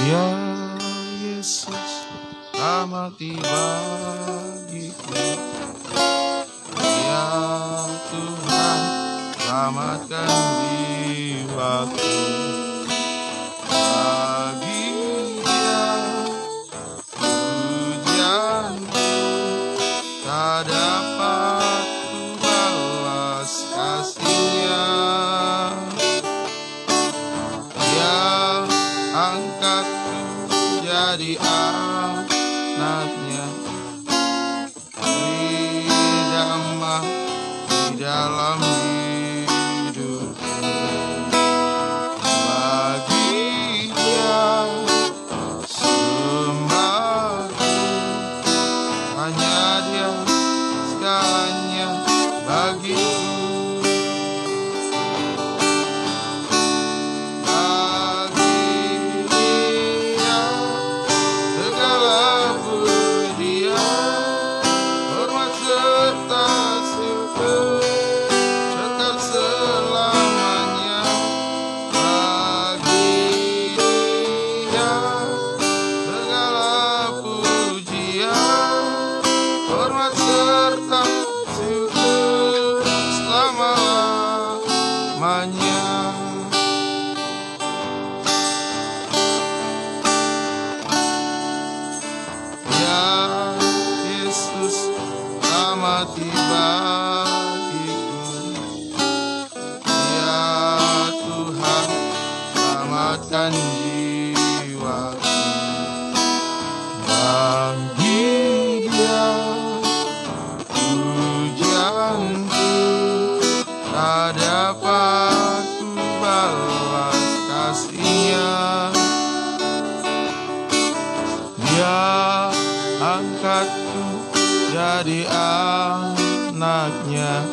Ya Yesus, mati bagiku. Ya Tuhan, selamatkan jiwaku. Bagi Dia pujianku, tak dapat ku balas kasih-Nya. Dia angkatku jadi anaknya, beri damai di dalam hidupku. Bagi Dia sembahku, hanya Dia segalanya bagiku. Mati bagiku. Ya Tuhan, selamatkan jiwaku. Bagi Dia pujianku, tak dapat ku balas kasih-Nya. Dia angkatku jadi anaknya,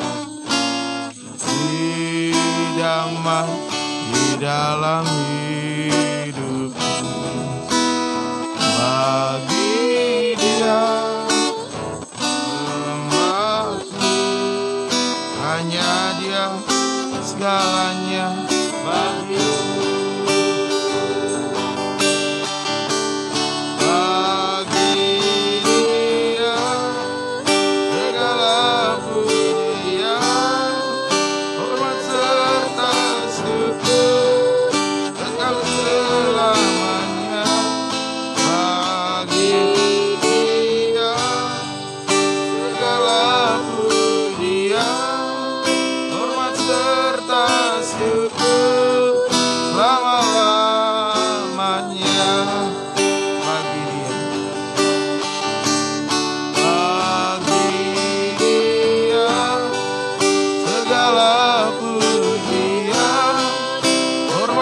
beri damai di dalam hidupku. Bagi Dia sembahku, hanya Dia segalanya bagiku.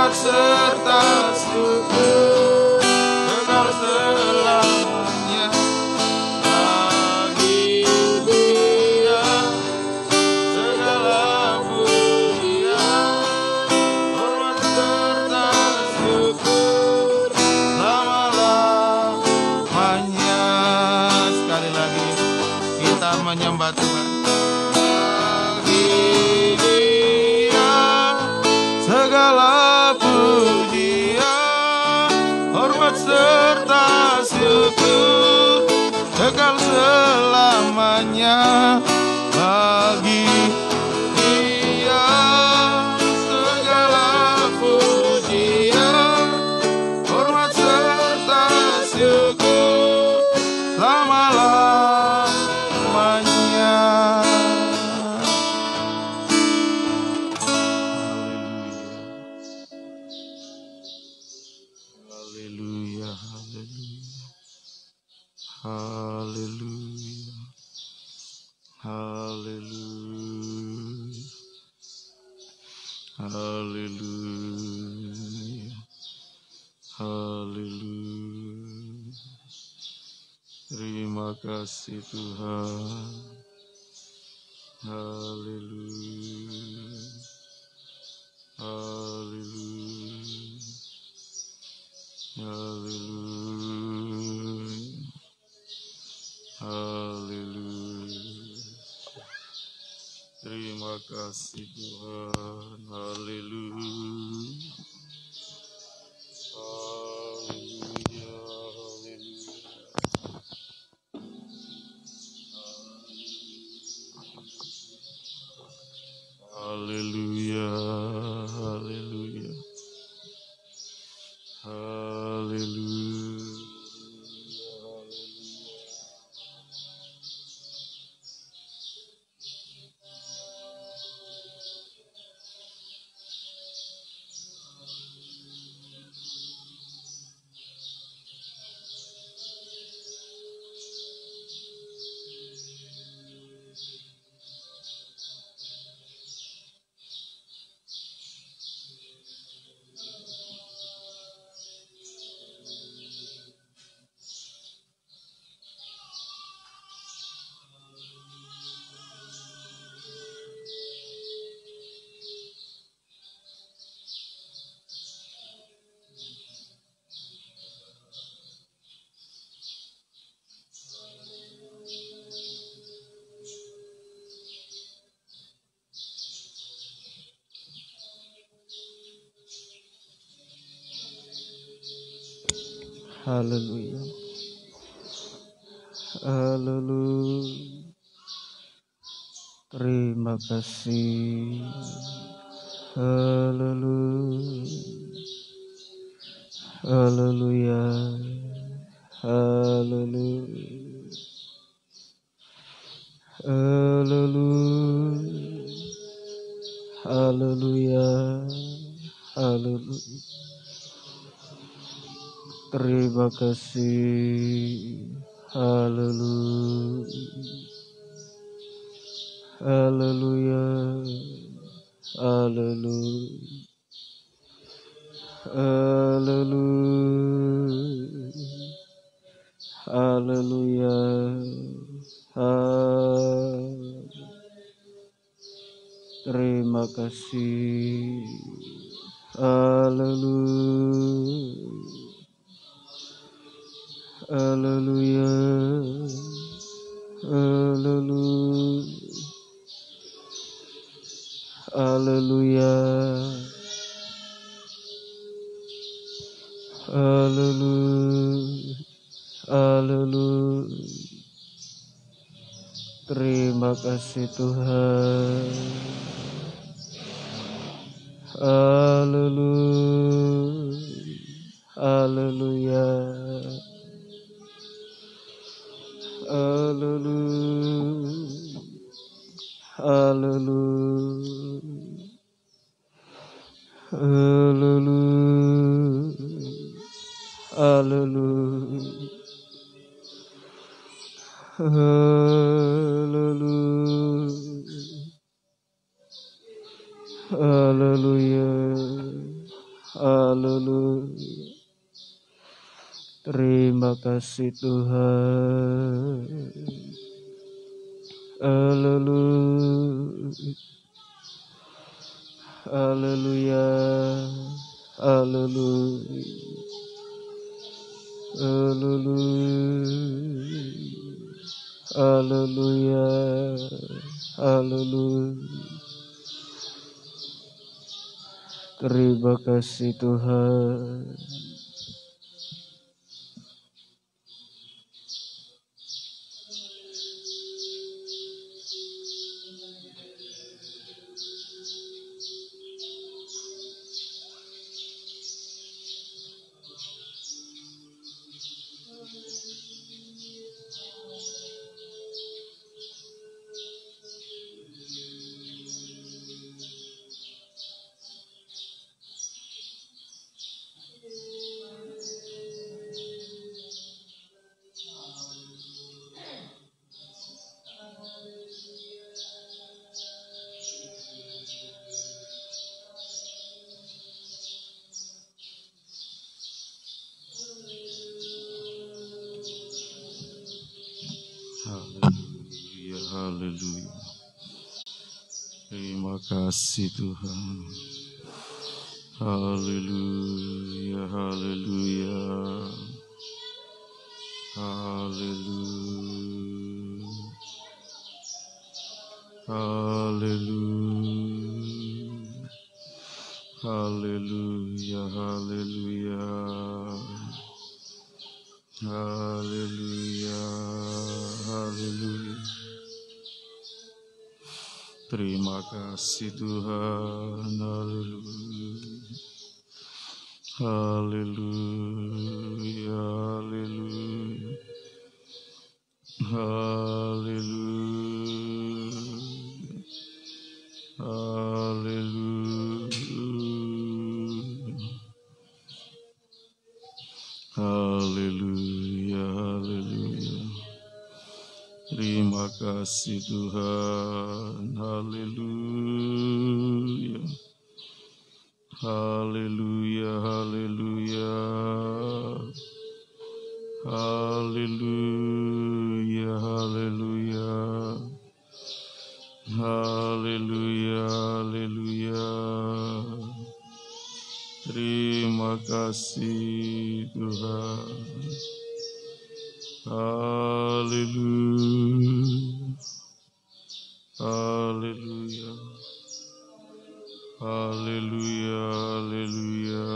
Serta syukur kekal selamanya. Bagi Dia segala pujian, hormat serta syukur selama-lamanya. Sekali lagi kita menyembah Tuhan. Bagi Dia segala pujian, hormat serta syukur kekal selamanya. Bagi Dia segala pujian, hormat serta syukur selama-lamanya. Haleluya, haleluya, haleluya, haleluya, haleluya. Terima kasih Tuhan. Haleluya, haleluya, haleluya, haleluya. Terima kasih Tuhan. Haleluya, haleluya. Haleluya. Haleluya. Terima kasih. Haleluya. Haleluya. Haleluya. Haleluya. Haleluya. Haleluya. Terima kasih. Haleluya. Haleluya. Haleluya. Haleluya. Haleluya. Terima kasih. Haleluya. Haleluya. Haleluya. Haleluya. Haleluya. Haleluya. Terima kasih Tuhan. Haleluya. Haleluya. Haleluya. Haleluya. Haleluya. Haleluya. Haleluya. Haleluya. Haleluya. Terima kasih Tuhan. Haleluya. Haleluya. Haleluya. Haleluya. Haleluya. Haleluya. Terima kasih Tuhan. Haleluya, haleluya. Terima kasih Tuhan. Haleluya, haleluya. Haleluya. Haleluya. Haleluya, haleluya. Haleluya, haleluya. Terima kasih Tuhan. Haleluya. Haleluya, haleluya. Haleluya. Haleluya. Haleluya, haleluya. Terima kasih Tuhan. Haleluya. Haleluya, haleluya. Haleluya, haleluya. Haleluya, haleluya. Terima kasih Tuhan. Haleluya. Haleluya. Haleluya, haleluya.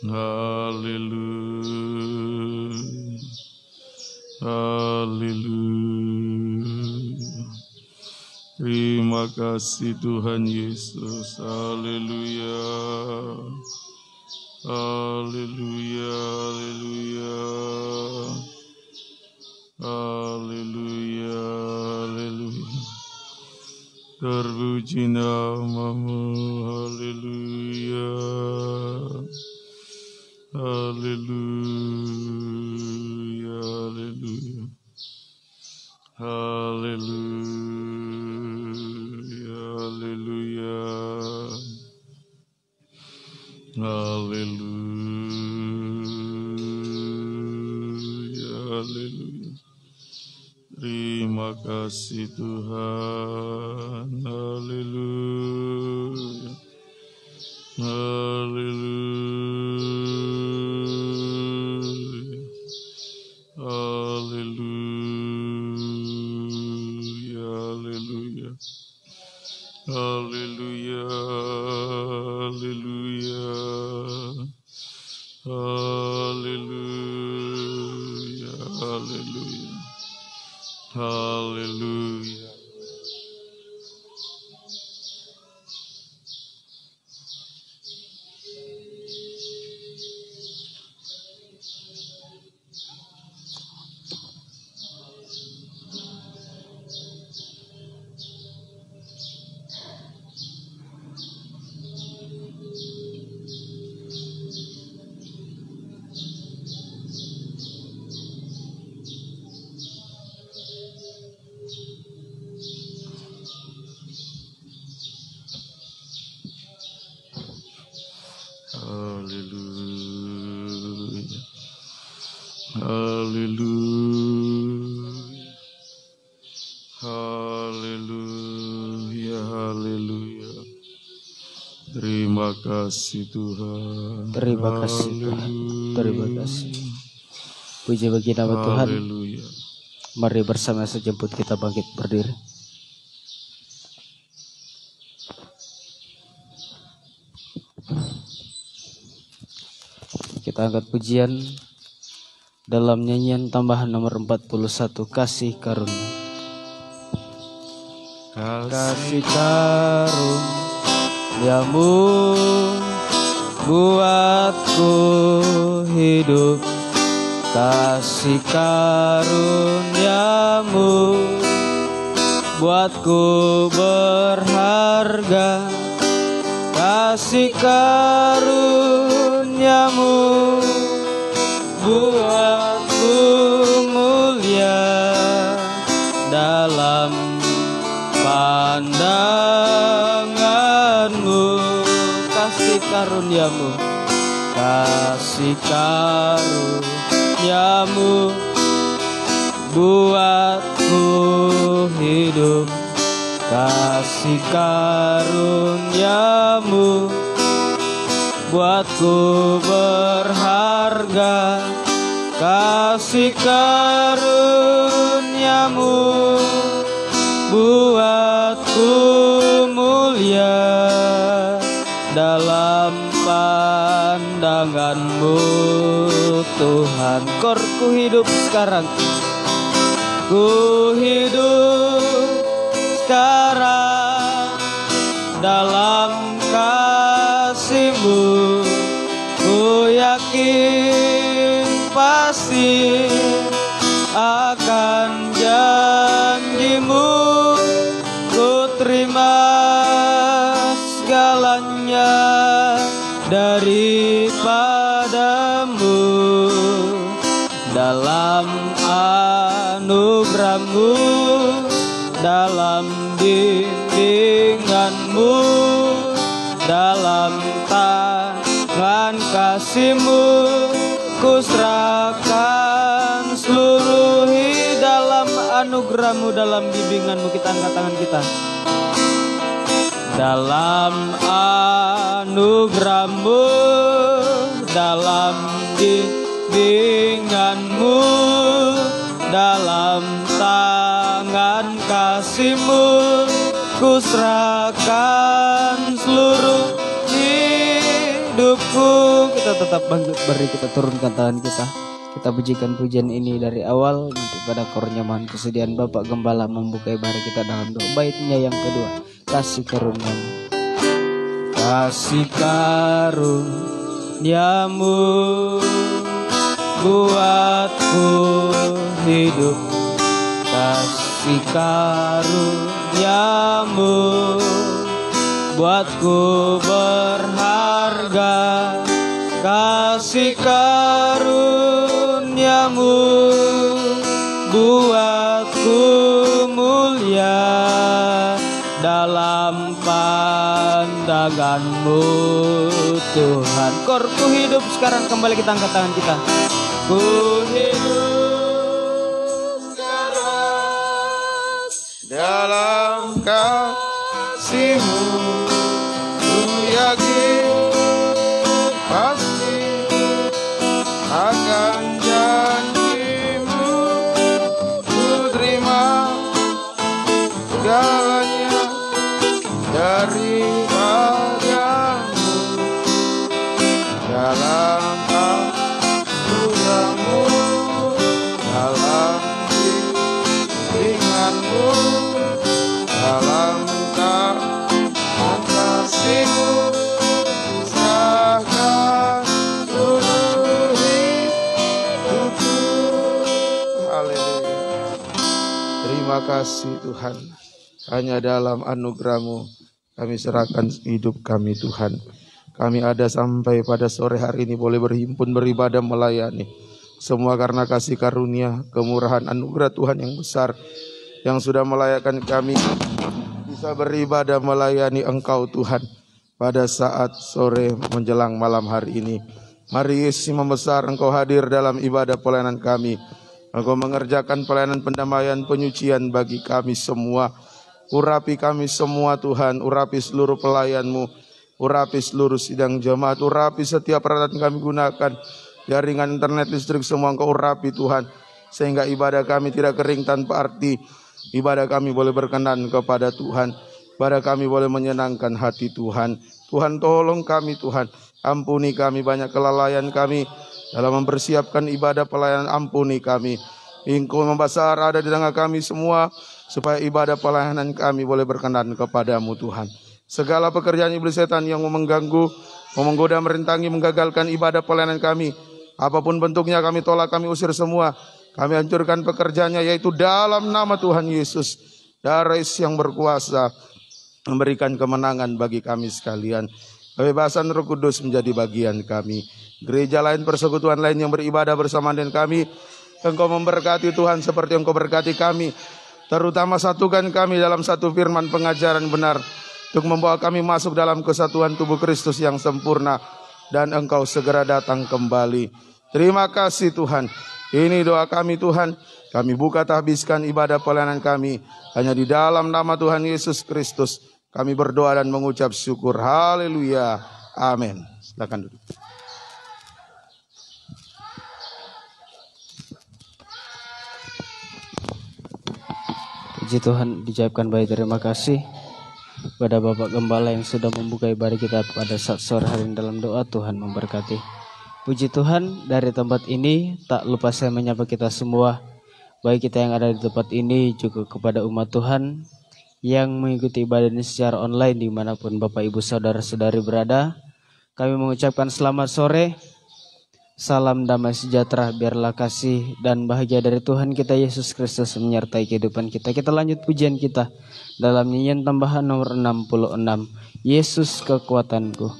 Haleluya. kasih Tuhan Yesus. Haleluya. Haleluya, haleluya. Haleluya, haleluya. Terpuji namamu, haleluya. Haleluya, haleluya. Haleluya, haleluya. Haleluya, haleluya. Terima kasih Tuhan. Haleluya. Haleluya. Haleluya. Haleluya. Haleluya. Haleluya. Haleluya. Haleluya. Haleluya. Haleluya. Haleluya. Haleluya. Haleluya. Terima kasih Tuhan. Terima kasih Tuhan. Terima kasih. Puji bagi nama Tuhan. Haleluya. Mari bersama sejemput kita bangkit berdiri. Kita angkat pujian dalam nyanyian tambahan nomor 41, Kasih Karunia. Kasih karuniamu buatku hidup. Kasih karuniamu buatku berharga. Kasih karuniamu buatku mulia dalam pandanganmu. Kasih karuniamu, kasih karuniamu buatku hidup. Kasih karuniamu buatku berharga. Kasih karuniamu buatku mulia dalam pandanganmu Tuhan. Ku hidup sekarang, ku hidup sekarang dalam kasih-Mu. Ku yakin pasti akan janji-Mu. Ku terima segalanya daripada-Mu. Dalam anugerah-Mu, dalam bimbingan-Mu, dalam tangan kasih-Mu, ku serahkan seluruh hidup. Dalam anugerah-Mu, dalam bimbingan-Mu, kita angkat tangan kita. Dalam anugerah-Mu, dalam bimbingan-Mu, dalam tangan kasih-Mu, ku serahkan seluruh hidupku. Kita tetap bangkit, beri kita turunkan tangan kita. Kita pujikan pujian ini dari awal nanti pada kornya mohon kesediaan Bapak Gembala membuka ibadah kita dalam doa baitnya yang kedua. kasih karuniamu. Kasih karuniamu buatku hidup. Kasih karuniamu buatku berharga. Kasih karuniamu buatku mulia dalam pandangan-Mu Tuhan. Ku hidup sekarang, kembali kita angkat tangan kita. Ku hidup sekarang dalam kasih-Mu, ku yakin pasti akan janji-Mu, ku terima segalanya daripadamu. Dalam anugerah-Mu, dalam bimbingan-Mu, dalam kasih-Mu, serahkan seluruh hidupku. Haleluya. Terima kasih Tuhan. Hanya dalam anugerah-Mu kami serahkan hidup kami Tuhan. Kami ada sampai pada sore hari ini boleh berhimpun, beribadah, melayani. Semua karena kasih karunia, kemurahan, anugerah Tuhan yang besar yang sudah melayakkan kami bisa beribadah, melayani Engkau Tuhan pada saat sore menjelang malam hari ini. Mari Yesus membesar, Engkau hadir dalam ibadah pelayanan kami. Engkau mengerjakan pelayanan pendamaian, penyucian bagi kami semua. Urapi kami semua Tuhan, urapi seluruh pelayan-Mu, urapi seluruh sidang jemaat, urapi setiap peralatan kami gunakan, jaringan internet, listrik, semua Engkau urapi Tuhan, sehingga ibadah kami tidak kering tanpa arti. Ibadah kami boleh berkenan kepada Tuhan, ibadah kami boleh menyenangkan hati Tuhan. Tuhan tolong kami Tuhan, ampuni kami banyak kelalaian kami dalam mempersiapkan ibadah pelayanan, ampuni kami. Engkau membesar ada di tengah kami semua, supaya ibadah pelayanan kami boleh berkenan kepadamu Tuhan. Segala pekerjaan iblis setan yang mengganggu, menggoda, merintangi, menggagalkan ibadah pelayanan kami, apapun bentuknya kami tolak, kami usir semua. Kami hancurkan pekerjaannya, yaitu dalam nama Tuhan Yesus. Darah Yesus yang berkuasa memberikan kemenangan bagi kami sekalian. Kebebasan Roh Kudus menjadi bagian kami. Gereja lain, persekutuan lain yang beribadah bersama dengan kami, Engkau memberkati Tuhan seperti Engkau berkati kami. Terutama satukan kami dalam satu firman pengajaran benar, untuk membawa kami masuk dalam kesatuan tubuh Kristus yang sempurna, dan Engkau segera datang kembali. Terima kasih Tuhan. Ini doa kami Tuhan. Kami buka habiskan ibadah pelayanan kami hanya di dalam nama Tuhan Yesus Kristus. Kami berdoa dan mengucap syukur. Haleluya. Amin. Silakan duduk. Puji Tuhan, diucapkan baik terima kasih pada Bapak Gembala yang sudah membuka ibadah kita pada saat sore hari dalam doa. Tuhan memberkati. Puji Tuhan, dari tempat ini tak lupa saya menyapa kita semua, baik kita yang ada di tempat ini juga kepada umat Tuhan yang mengikuti ibadah ini secara online dimanapun Bapak Ibu Saudara-saudari berada. Kami mengucapkan selamat sore. Salam damai sejahtera, biarlah kasih dan bahagia dari Tuhan kita Yesus Kristus menyertai kehidupan kita. Kita lanjut pujian kita dalam nyanyian tambahan nomor 66, Yesus kekuatanku.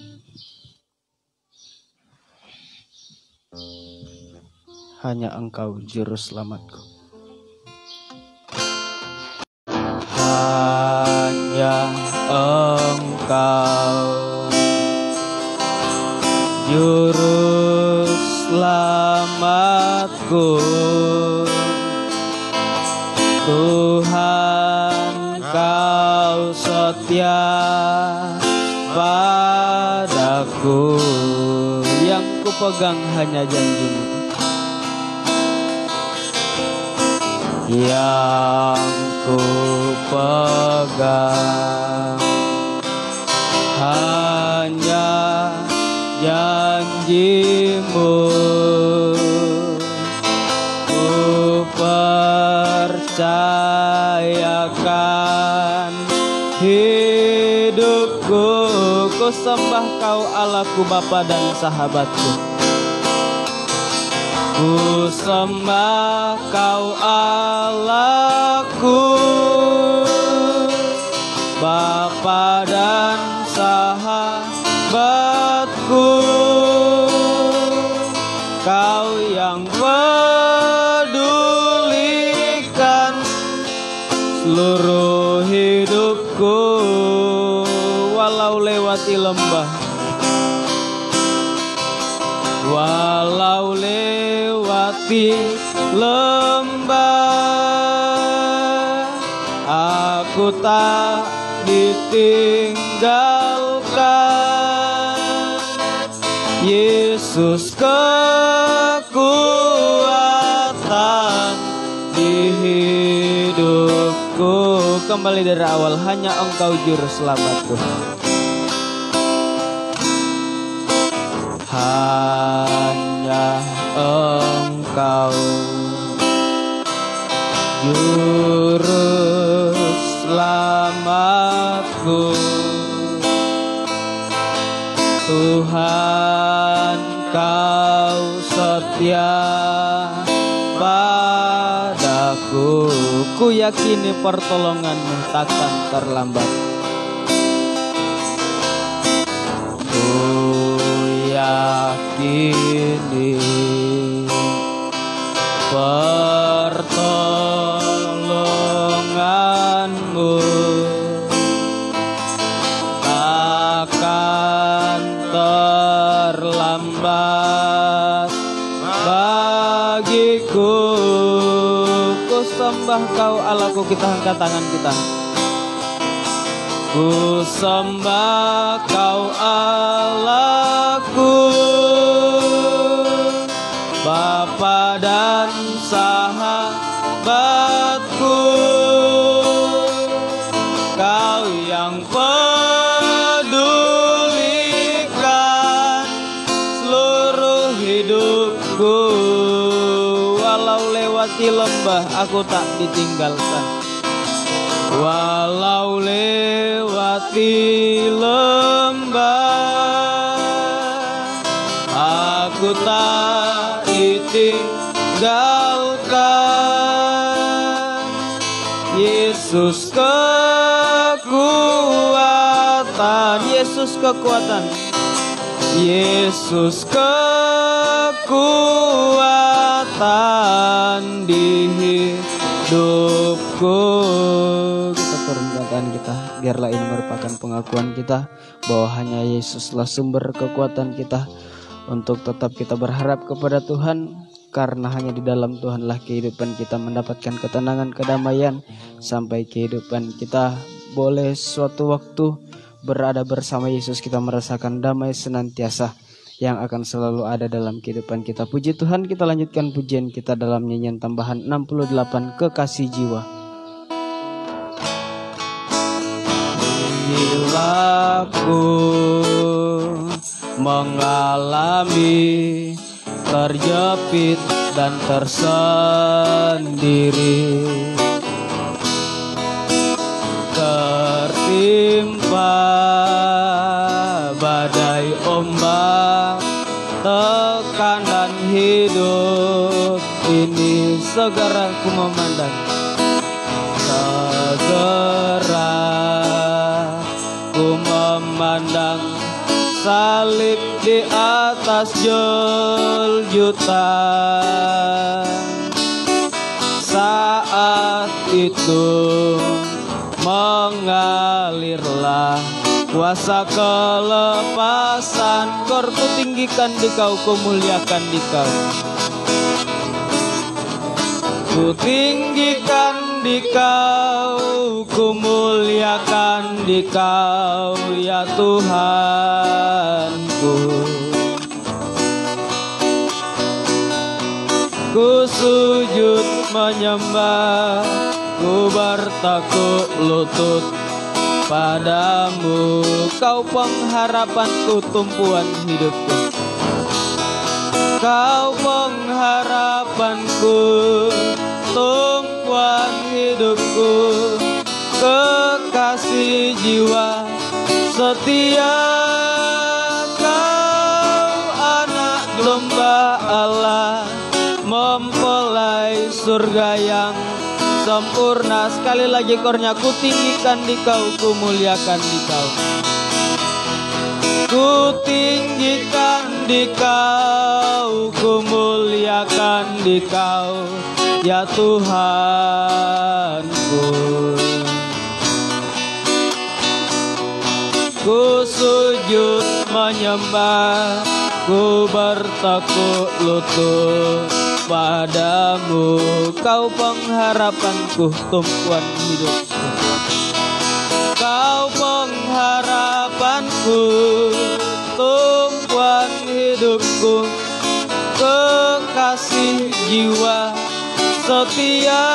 Hanya Engkau juru selamatku. Hanya Engkau juru selamatku, Tuhan Kau setia padaku, yang ku pegang hanya janji-Mu, yang ku pegang hanya janji-Mu. Ku percayakan hidup Ku sembah Kau Allahku, Bapa dan sahabatku. Ku sembah Kau Allahku, Bapa dan sahabatku. Kau yang pedulikan seluruh hidupku, walau lewati lembah, walau lewati lembah, aku tak ditinggalkan. Yesus kekuatan di hidupku. Kembali dari awal, hanya Engkau juru selamatku. Hanya Engkau juru selamatku. Tuhan, Kau setia padaku. Ku yakini pertolongan-Mu takkan terlambat. Ku yakini pertolongan-Mu takkan terlambat bagiku. Ku sembah Kau Allahku, kita angkat tangan kita. Ku sembah Kau Allahku, Bapa dan sahabatku. Kau yang pedulikan seluruh hidupku, walau lewati lembah aku tak ditinggalkan. Walau lewati lembah, aku tak ditinggalkan. Yesus kekuatan, Yesus kekuatan, Yesus kekuatan di hidupku. Kita turunkan kita, biarlah ini merupakan pengakuan kita bahwa hanya Yesuslah sumber kekuatan kita untuk tetap kita berharap kepada Tuhan, karena hanya di dalam Tuhanlah kehidupan kita mendapatkan ketenangan, kedamaian, sampai kehidupan kita boleh suatu waktu berada bersama Yesus, kita merasakan damai senantiasa yang akan selalu ada dalam kehidupan kita. Puji Tuhan, kita lanjutkan pujian kita dalam nyanyian tambahan 68, Kekasih Jiwa. Bila ku mengalami terjepit dan tersendiri, tertimpa badai ombak, tekanan hidup ini, segera ku memandang, segera ku memandang salib di atas juljutan. Saat itu mengalirlah kuasa kelepasan. Kor ku tinggikan di Kau, ku muliakan di Kau. Ku tinggikan di Kau, ku muliakan di Kau, ya Tuhanku. Ku sujud menyembah, ku bertekuk lutut padamu. Kau pengharapanku, tumpuan hidupku. Kau pengharapanku, tumpuan hidupku. Kekasih jiwa setia domba Allah, mempelai surga yang sempurna. Sekali lagi kornya, ku tinggikan di kau, ku muliakan di kau. Ku tinggikan di kau, ku muliakan di kau, ya Tuhanku. Ku sujud menyembah, ku bertekuk lutut padamu. Kau pengharapanku, tumpuan hidupku. Kau pengharapanku, tumpuan hidupku. Kekasih jiwa setia,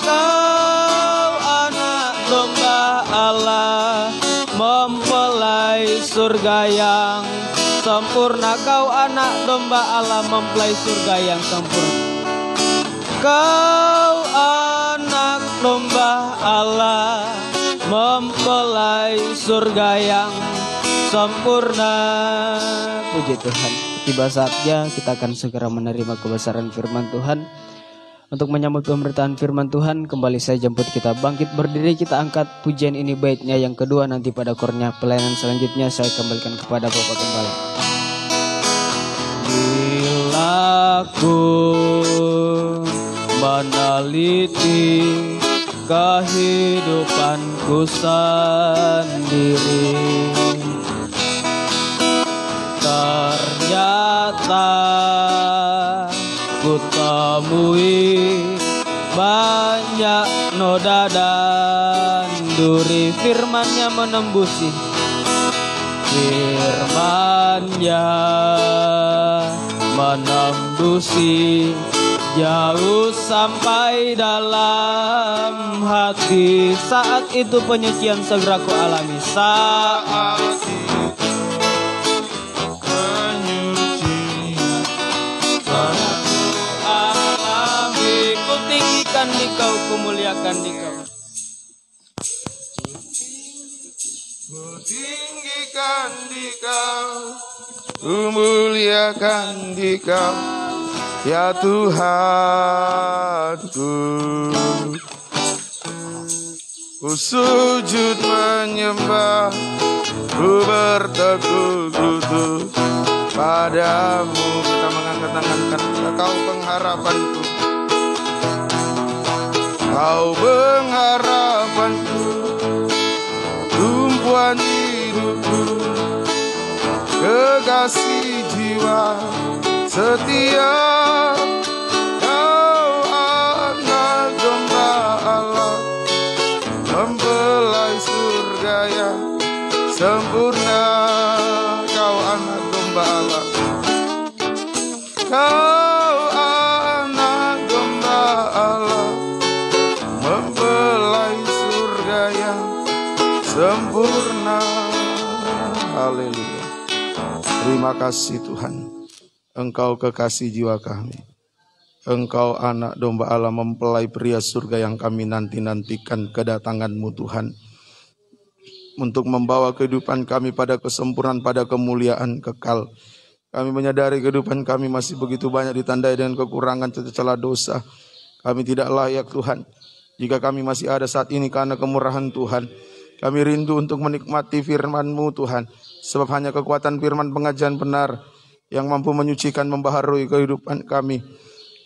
kau anak domba Allah, mempelai surga yang sempurna. Kau anak domba Allah, mempelai surga yang sempurna. Kau anak domba Allah, mempelai surga yang sempurna. Puji Tuhan. Tiba saatnya kita akan segera menerima kebesaran firman Tuhan. Untuk menyambut pemberitaan firman Tuhan, kembali saya jemput kita bangkit berdiri, kita angkat pujian ini baitnya yang kedua, nanti pada kornya pelayanan selanjutnya saya kembalikan kepada Bapak Gembala. Bila ku meneliti kehidupanku sendiri, ternyata ku temui banyak noda dan duri. Firman-Nya menembusi, firman-Nya menembusi jauh sampai dalam hati. Saat itu penyucian segera ku alami. Saat di kau, ku muliakan di kau. Ku tinggikan di kau, ku muliakan di kau, ya Tuhanku. Ku sujud menyembah, ku bertekuk lutut padamu. Kita mengangkat tangan karena kau pengharapanku. Kau pengharapanku, tumpuan hidupku, kekasih jiwa setia. Kau anak domba Allah, mempelai surga yang sempurna. Kau anak domba Allah, kau anak domba Allah, mempelai surga yang sempurna. Haleluya. Terima kasih Tuhan, Engkau kekasih jiwa kami. Engkau anak domba Allah, mempelai pria surga yang kami nanti-nantikan kedatangan-Mu Tuhan, untuk membawa kehidupan kami pada kesempurnaan, pada kemuliaan kekal. Kami menyadari kehidupan kami masih begitu banyak ditandai dengan kekurangan, celah dosa. Kami tidak layak Tuhan. Jika kami masih ada saat ini karena kemurahan Tuhan, kami rindu untuk menikmati firman-Mu Tuhan. Sebab hanya kekuatan firman pengajaran benar yang mampu menyucikan, membaharui kehidupan kami,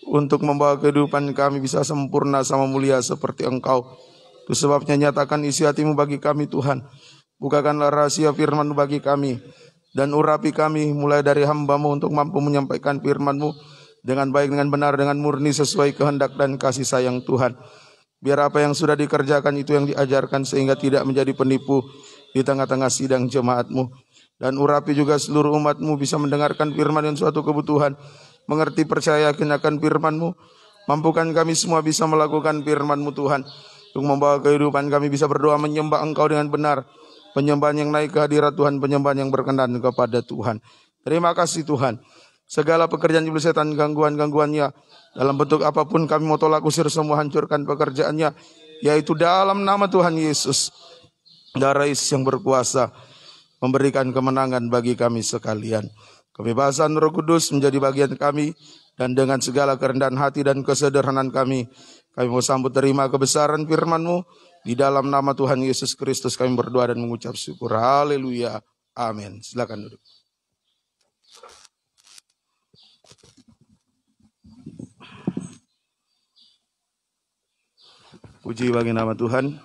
untuk membawa kehidupan kami bisa sempurna sama mulia seperti Engkau. Itu sebabnya nyatakan isi hati-Mu bagi kami Tuhan. Bukakanlah rahasia firman-Mu bagi kami, dan urapi kami mulai dari hamba-Mu untuk mampu menyampaikan firman-Mu dengan baik, dengan benar, dengan murni sesuai kehendak dan kasih sayang Tuhan. Biar apa yang sudah dikerjakan itu yang diajarkan, sehingga tidak menjadi penipu di tengah-tengah sidang jemaat-Mu. Dan urapi juga seluruh umat-Mu bisa mendengarkan firman yang suatu kebutuhan, mengerti, percaya, yakin akan firman-Mu. Mampukan kami semua bisa melakukan firman-Mu Tuhan, untuk membawa kehidupan kami bisa berdoa menyembah Engkau dengan benar, penyembahan yang naik ke hadirat Tuhan, penyembahan yang berkenan kepada Tuhan. Terima kasih Tuhan. Segala pekerjaan iblis setan, gangguan-gangguannya dalam bentuk apapun kami mau tolak usir semua, hancurkan pekerjaannya, yaitu dalam nama Tuhan Yesus. Darah Yesus yang berkuasa memberikan kemenangan bagi kami sekalian. Kebebasan Roh Kudus menjadi bagian kami, dan dengan segala kerendahan hati dan kesederhanaan kami mau sambut terima kebesaran firman-Mu. Di dalam nama Tuhan Yesus Kristus kami berdoa dan mengucap syukur. Haleluya. Amin. Silakan duduk. Puji bagi nama Tuhan.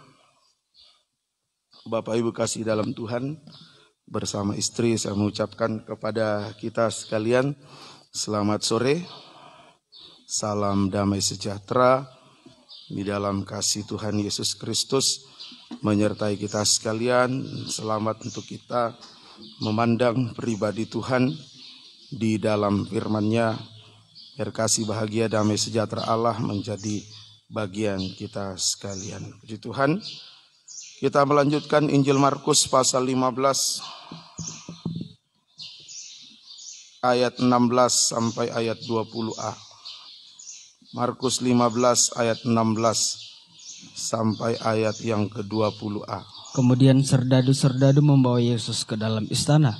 Bapak Ibu kasih dalam Tuhan, bersama istri saya mengucapkan kepada kita sekalian selamat sore. Salam damai sejahtera di dalam kasih Tuhan Yesus Kristus menyertai kita sekalian. Selamat untuk kita memandang pribadi Tuhan di dalam firman-Nya. Biar kasih bahagia damai sejahtera Allah menjadi bagian kita sekalian. Puji Tuhan. Kita melanjutkan Injil Markus pasal 15 ayat 16 sampai ayat 20a. Markus 15 ayat 16 sampai ayat yang ke-20a. Kemudian serdadu-serdadu membawa Yesus ke dalam istana,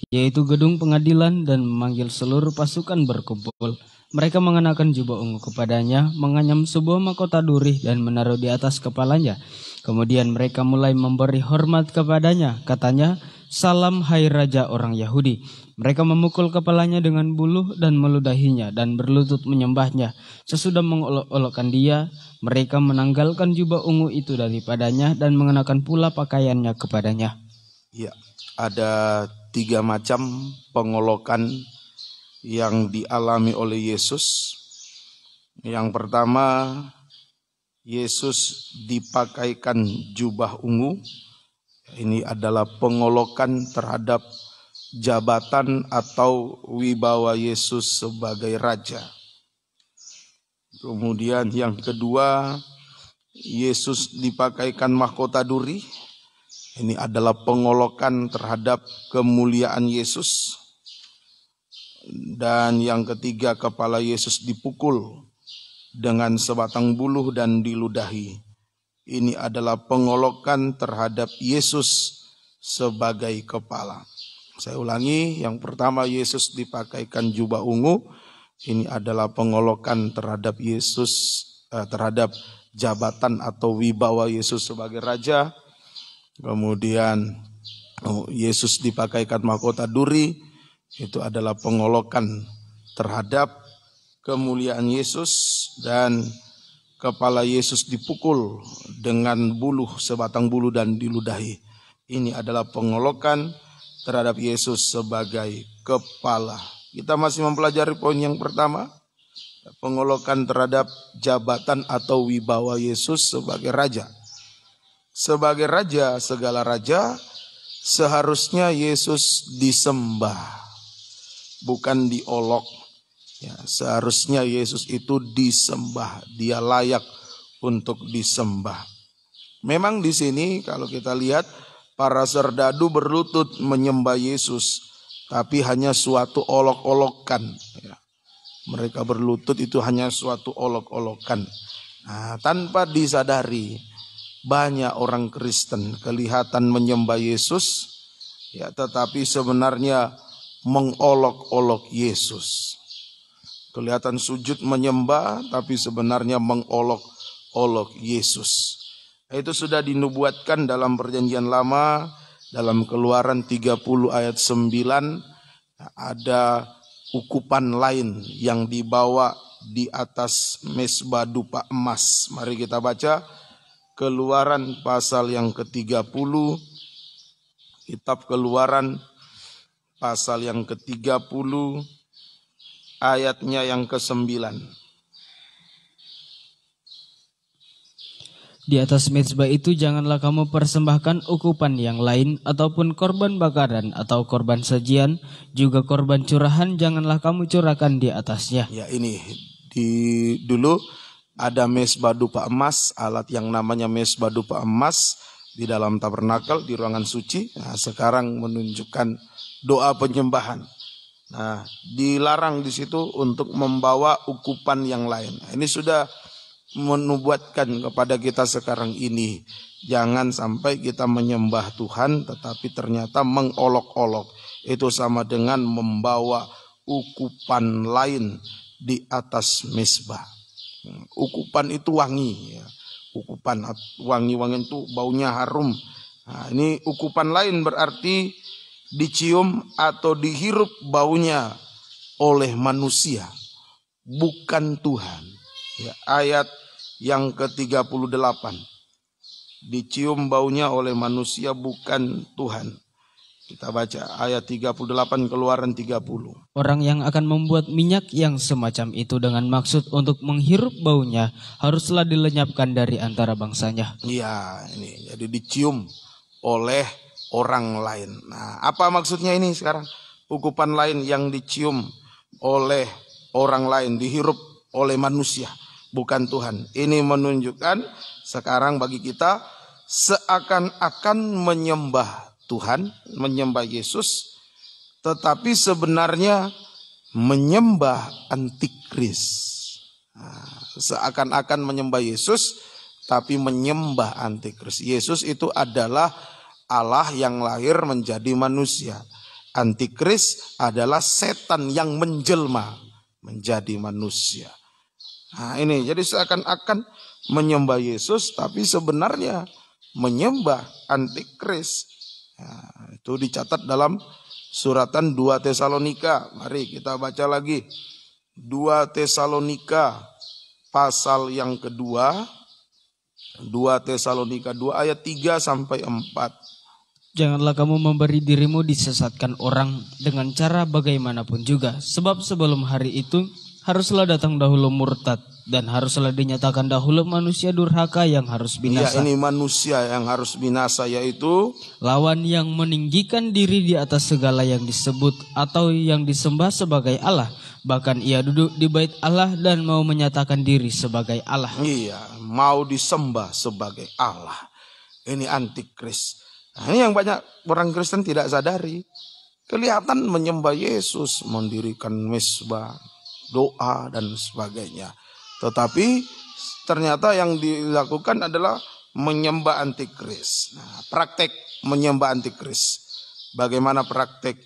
yaitu gedung pengadilan, dan memanggil seluruh pasukan berkumpul. Mereka mengenakan jubah ungu kepadanya, menganyam sebuah mahkota duri dan menaruh di atas kepalanya. Kemudian mereka mulai memberi hormat kepadanya. Katanya, "Salam hai Raja orang Yahudi." Mereka memukul kepalanya dengan buluh dan meludahinya dan berlutut menyembahnya. Sesudah mengolok-olokkan dia, mereka menanggalkan jubah ungu itu daripadanya dan mengenakan pula pakaiannya kepadanya. Ya, ada 3 macam pengolokan yang dialami oleh Yesus. Yang pertama, Yesus dipakaikan jubah ungu. Ini adalah pengolokan terhadap jabatan atau wibawa Yesus sebagai raja. Kemudian yang kedua, Yesus dipakaikan mahkota duri. Ini adalah pengolokan terhadap kemuliaan Yesus. Dan yang ketiga, kepala Yesus dipukul dengan sebatang buluh dan diludahi. Ini adalah pengolokan terhadap Yesus sebagai kepala. Saya ulangi, yang pertama Yesus dipakaikan jubah ungu. Ini adalah pengolokan terhadap Yesus, terhadap jabatan atau wibawa Yesus sebagai raja. Kemudian Yesus dipakaikan mahkota duri. Itu adalah pengolokan terhadap kemuliaan Yesus, dan kepala Yesus dipukul dengan buluh, sebatang buluh dan diludahi. Ini adalah pengolokan terhadap Yesus sebagai kepala. Kita masih mempelajari poin yang pertama, pengolokan terhadap jabatan atau wibawa Yesus sebagai raja. Sebagai raja, segala raja, seharusnya Yesus disembah, bukan diolok. Ya, seharusnya Yesus itu disembah, dia layak untuk disembah. Memang di sini kalau kita lihat para serdadu berlutut menyembah Yesus, tapi hanya suatu olok-olokan. Ya, mereka berlutut itu hanya suatu olok-olokan. Nah, tanpa disadari, banyak orang Kristen kelihatan menyembah Yesus, ya, tetapi sebenarnya mengolok-olok Yesus. Kelihatan sujud menyembah, tapi sebenarnya mengolok-olok Yesus. Itu sudah dinubuatkan dalam Perjanjian Lama, dalam Keluaran 30 ayat 9, ada ukupan lain yang dibawa di atas mezbah dupa emas. Mari kita baca Keluaran pasal yang ke-30, kitab Keluaran pasal yang ke-30, ayatnya yang ke-9. Di atas mezbah itu janganlah kamu persembahkan ukupan yang lain, ataupun korban bakaran atau korban sajian, juga korban curahan janganlah kamu curahkan di atasnya. Ya, ini dulu ada mezbah dupa emas, alat yang namanya mezbah dupa emas di dalam tabernakel, di ruangan suci. Nah, sekarang menunjukkan doa penyembahan. Nah, dilarang di situ untuk membawa ukupan yang lain. Nah, ini sudah menubuatkan kepada kita sekarang ini. Jangan sampai kita menyembah Tuhan tetapi ternyata mengolok-olok. Itu sama dengan membawa ukupan lain di atas mezbah. Ukupan itu wangi ya. Ukupan wangi-wangi itu baunya harum. Nah, ini ukupan lain berarti dicium atau dihirup baunya oleh manusia, bukan Tuhan. Ya, ayat yang ke-38. Dicium baunya oleh manusia bukan Tuhan. Kita baca ayat 38 Keluaran 30. Orang yang akan membuat minyak yang semacam itu dengan maksud untuk menghirup baunya haruslah dilenyapkan dari antara bangsanya. Iya, ini jadi dicium oleh orang lain. Nah, apa maksudnya ini sekarang? Ukupan lain yang dicium oleh orang lain, dihirup oleh manusia, bukan Tuhan. Ini menunjukkan sekarang bagi kita seakan-akan menyembah Tuhan, menyembah Yesus, tetapi sebenarnya menyembah antikris. Nah, seakan-akan menyembah Yesus, tapi menyembah antikris. Yesus itu adalah Allah yang lahir menjadi manusia. Antikris adalah setan yang menjelma menjadi manusia. Nah ini, jadi seakan-akan menyembah Yesus, tapi sebenarnya menyembah antikris. Nah, itu dicatat dalam suratan 2 Tesalonika. Mari kita baca lagi. 2 Tesalonika pasal yang kedua. 2 Tesalonika 2 ayat 3 sampai 4. Janganlah kamu memberi dirimu disesatkan orang dengan cara bagaimanapun juga. Sebab sebelum hari itu haruslah datang dahulu murtad. Dan haruslah dinyatakan dahulu manusia durhaka yang harus binasa. Ya, ini manusia yang harus binasa, yaitu lawan yang meninggikan diri di atas segala yang disebut atau yang disembah sebagai Allah. Bahkan ia duduk di bait Allah dan mau menyatakan diri sebagai Allah. Iya, mau disembah sebagai Allah. Ini antikris. Nah, ini yang banyak orang Kristen tidak sadari. Kelihatan menyembah Yesus, mendirikan mezbah, doa dan sebagainya. Tetapi ternyata yang dilakukan adalah menyembah antikris. Nah, praktek menyembah antikris. Bagaimana praktek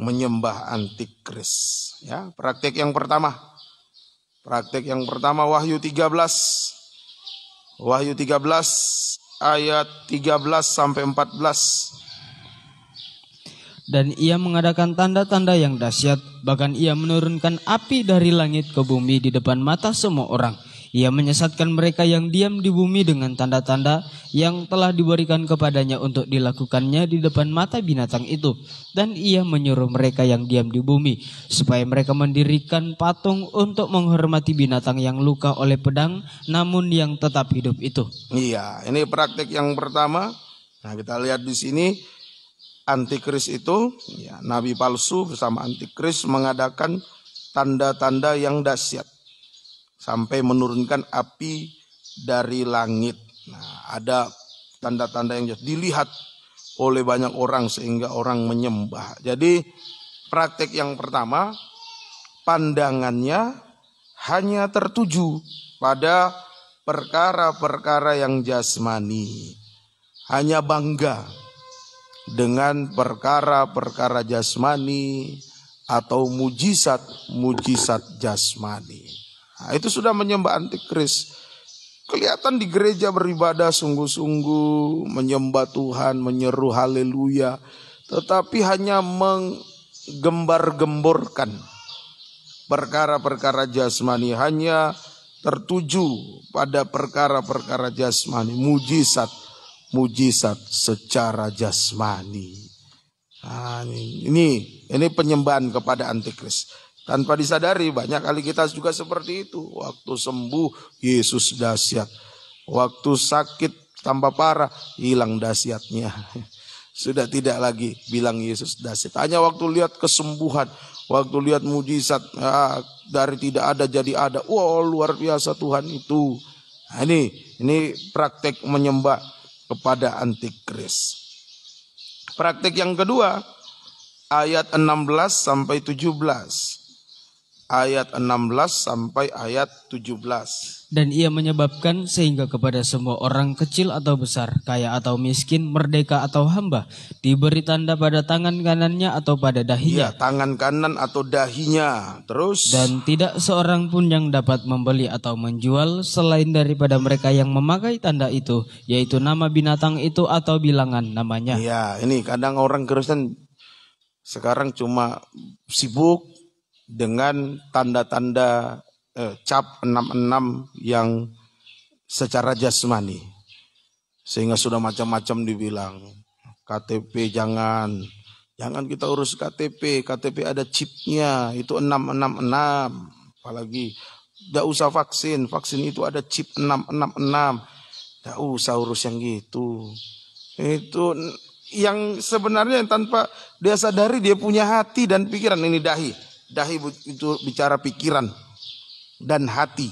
menyembah antikris? Ya, praktek yang pertama. Praktek yang pertama Wahyu 13. Wahyu 13 ayat 13 sampai 14. Dan ia mengadakan tanda-tanda yang dahsyat, bahkan ia menurunkan api dari langit ke bumi di depan mata semua orang. Ia menyesatkan mereka yang diam di bumi dengan tanda-tanda yang telah diberikan kepadanya untuk dilakukannya di depan mata binatang itu. Dan ia menyuruh mereka yang diam di bumi supaya mereka mendirikan patung untuk menghormati binatang yang luka oleh pedang namun yang tetap hidup itu. Iya, ini praktek yang pertama. Nah, kita lihat di sini. Antikris itu, ya, nabi palsu bersama antikris mengadakan tanda-tanda yang dahsyat sampai menurunkan api dari langit. Nah, ada tanda-tanda yang dilihat oleh banyak orang sehingga orang menyembah. Jadi praktek yang pertama, pandangannya hanya tertuju pada perkara-perkara yang jasmani, hanya bangga dengan perkara-perkara jasmani atau mujizat jasmani. Nah, itu sudah menyembah antikris. Kelihatan di gereja beribadah sungguh-sungguh, menyembah Tuhan, menyeru haleluya, tetapi hanya menggembar-gemborkan perkara-perkara jasmani, hanya tertuju pada perkara-perkara jasmani, mujizat secara jasmani. Nah, ini penyembahan kepada antikris. Tanpa disadari banyak kali kita juga seperti itu. Waktu sembuh Yesus dahsyat. Waktu sakit tambah parah hilang dahsyatnya. Sudah tidak lagi bilang Yesus dahsyat. Hanya waktu lihat kesembuhan, waktu lihat mujizat, dari tidak ada jadi ada. Wow, luar biasa Tuhan itu. Nah, ini praktek menyembah kepada antikris. Praktik yang kedua ayat 16 sampai 17. ayat 16 sampai ayat 17. Dan ia menyebabkan sehingga kepada semua orang kecil atau besar, kaya atau miskin, merdeka atau hamba, diberi tanda pada tangan kanannya atau pada dahinya. Iya, tangan kanan atau dahinya. Terus. Dan tidak seorang pun yang dapat membeli atau menjual selain daripada mereka yang memakai tanda itu, yaitu nama binatang itu atau bilangan namanya. Iya, ini kadang orang Kristen sekarang cuma sibuk dengan tanda-tanda cap 66 yang secara jasmani. Sehingga sudah macam-macam dibilang. KTP jangan kita urus KTP ada chipnya, itu 666. Apalagi tidak usah vaksin itu ada chip 666. Tidak usah urus yang gitu. Itu yang sebenarnya tanpa dia sadari dia punya hati dan pikiran. Ini dahi itu bicara pikiran dan hati.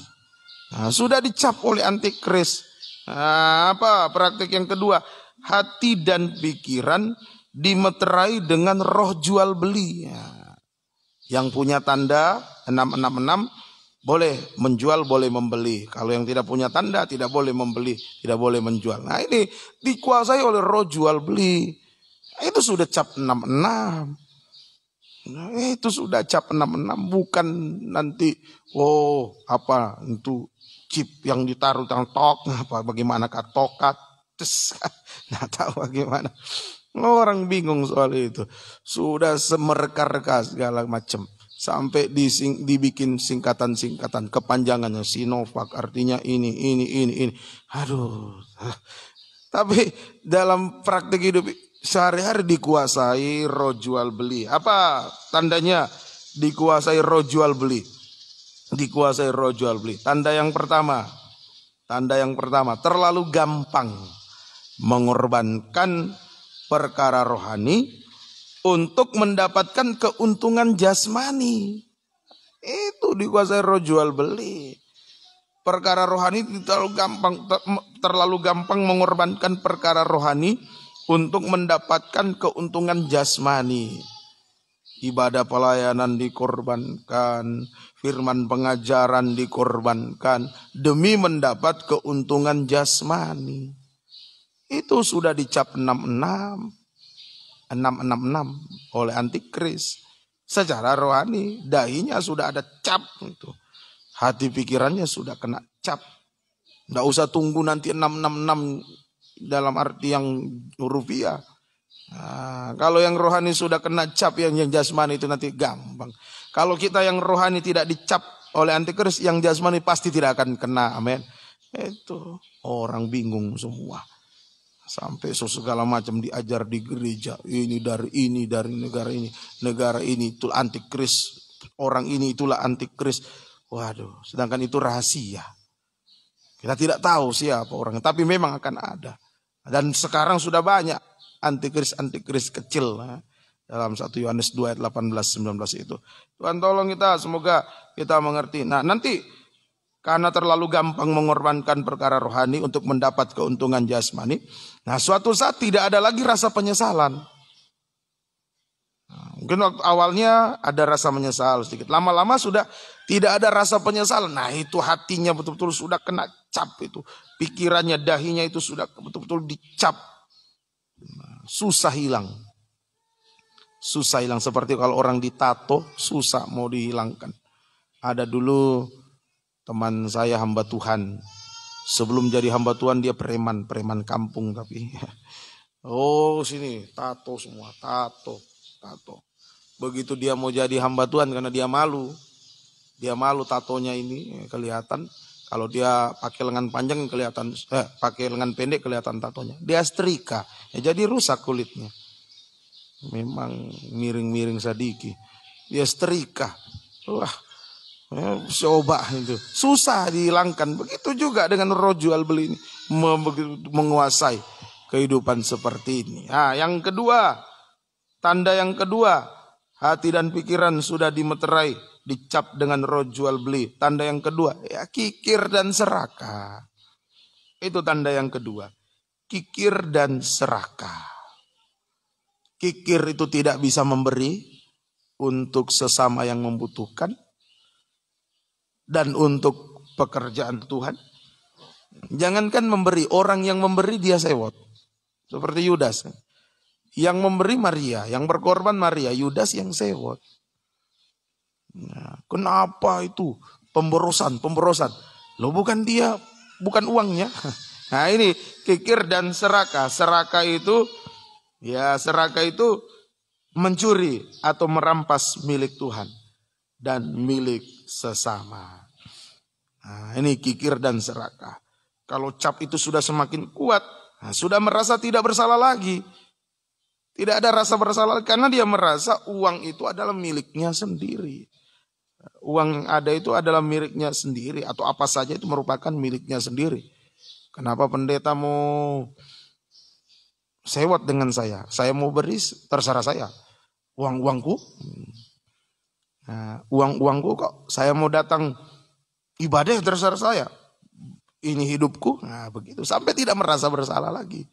Nah, sudah dicap oleh antikris. Nah, apa praktik yang kedua? Hati dan pikiran dimeterai dengan roh jual beli. Nah, yang punya tanda 666 boleh menjual, boleh membeli. Kalau yang tidak punya tanda tidak boleh membeli, tidak boleh menjual. Nah, ini dikuasai oleh roh jual beli. Nah, itu sudah cap 66. Nah, itu sudah cap 66, bukan nanti itu chip yang ditaruh tangan bagaimana tokat nggak tahu bagaimana. Orang bingung soal itu. Sudah semerka-reka segala macam. Sampai dibikin singkatan-singkatan kepanjangannya Sinovac artinya ini. Aduh. Tapi dalam praktik hidup sehari-hari dikuasai roh jual beli. Apa tandanya dikuasai roh jual beli? Dikuasai roh jual beli. Tanda yang pertama, terlalu gampang mengorbankan perkara rohani untuk mendapatkan keuntungan jasmani. Itu dikuasai roh jual beli. Perkara rohani terlalu gampang mengorbankan perkara rohani untuk mendapatkan keuntungan jasmani. Ibadah pelayanan dikorbankan, firman pengajaran dikorbankan demi mendapat keuntungan jasmani. Itu sudah dicap 666 oleh antikris. Secara rohani dahinya sudah ada cap itu. Hati pikirannya sudah kena cap. Tidak usah tunggu nanti 666 dalam arti yang rupiah. Nah, kalau yang rohani sudah kena cap, yang jasmani itu nanti gampang. Kalau kita yang rohani tidak dicap oleh antikris, yang jasmani pasti tidak akan kena. Amin. Itu orang bingung semua. Sampai segala macam diajar di gereja. Ini dari negara ini itu antikris. Orang ini itulah antikris. Waduh, sedangkan itu rahasia. Kita tidak tahu siapa orangnya, tapi memang akan ada. Dan sekarang sudah banyak antikris kecil. Dalam 1 Yohanes 2 ayat 18-19 itu. Tuhan tolong kita, semoga kita mengerti. Nah, nanti karena terlalu gampang mengorbankan perkara rohani untuk mendapat keuntungan jasmani. Nah, suatu saat tidak ada lagi rasa penyesalan. Nah, mungkin waktu awalnya ada rasa menyesal sedikit. Lama-lama sudah tidak ada rasa penyesalan. Nah, itu hatinya betul-betul sudah kena cap itu. Pikirannya, dahinya itu sudah betul-betul dicap. Nah, susah hilang. Susah hilang. Seperti kalau orang ditato, susah mau dihilangkan. Ada dulu teman saya hamba Tuhan. Sebelum jadi hamba Tuhan dia preman kampung tapi. Oh sini tato semua, tato. Begitu dia mau jadi hamba Tuhan karena dia malu. Dia malu tatonya ini kelihatan. Kalau dia pakai lengan panjang kelihatan, pakai lengan pendek kelihatan tatonya. Dia setrika, ya jadi rusak kulitnya. Memang miring-miring sadiki. Dia setrika. Wah. Coba itu susah dihilangkan. Begitu juga dengan roh jual beli ini menguasai kehidupan seperti ini. Nah, yang kedua, tanda yang kedua, hati dan pikiran sudah dimeterai, dicap dengan roh jual beli. Tanda yang kedua, ya kikir dan serakah. Itu tanda yang kedua, kikir dan serakah. Kikir itu tidak bisa memberi untuk sesama yang membutuhkan. dan untuk pekerjaan Tuhan. Jangankan memberi, orang yang memberi dia sewot. Seperti Yudas. Yang memberi Maria, yang berkorban Maria, Yudas yang sewot. Nah, kenapa itu? Pemborosan. Loh bukan dia, bukan uangnya. Nah ini kikir dan serakah. Serakah itu mencuri atau merampas milik Tuhan dan milik sesama. Nah, ini kikir dan serakah. Kalau cap itu sudah semakin kuat, sudah merasa tidak bersalah lagi. Tidak ada rasa bersalah karena dia merasa uang itu adalah miliknya sendiri. Uang yang ada itu adalah miliknya sendiri atau apa saja itu merupakan miliknya sendiri. Kenapa pendeta mau sewot dengan saya? Saya mau beri terserah saya. Uang-uangku. Nah, uang-uangku kok saya mau datang ibadah terserah saya. Ini hidupku. Nah, begitu sampai tidak merasa bersalah lagi.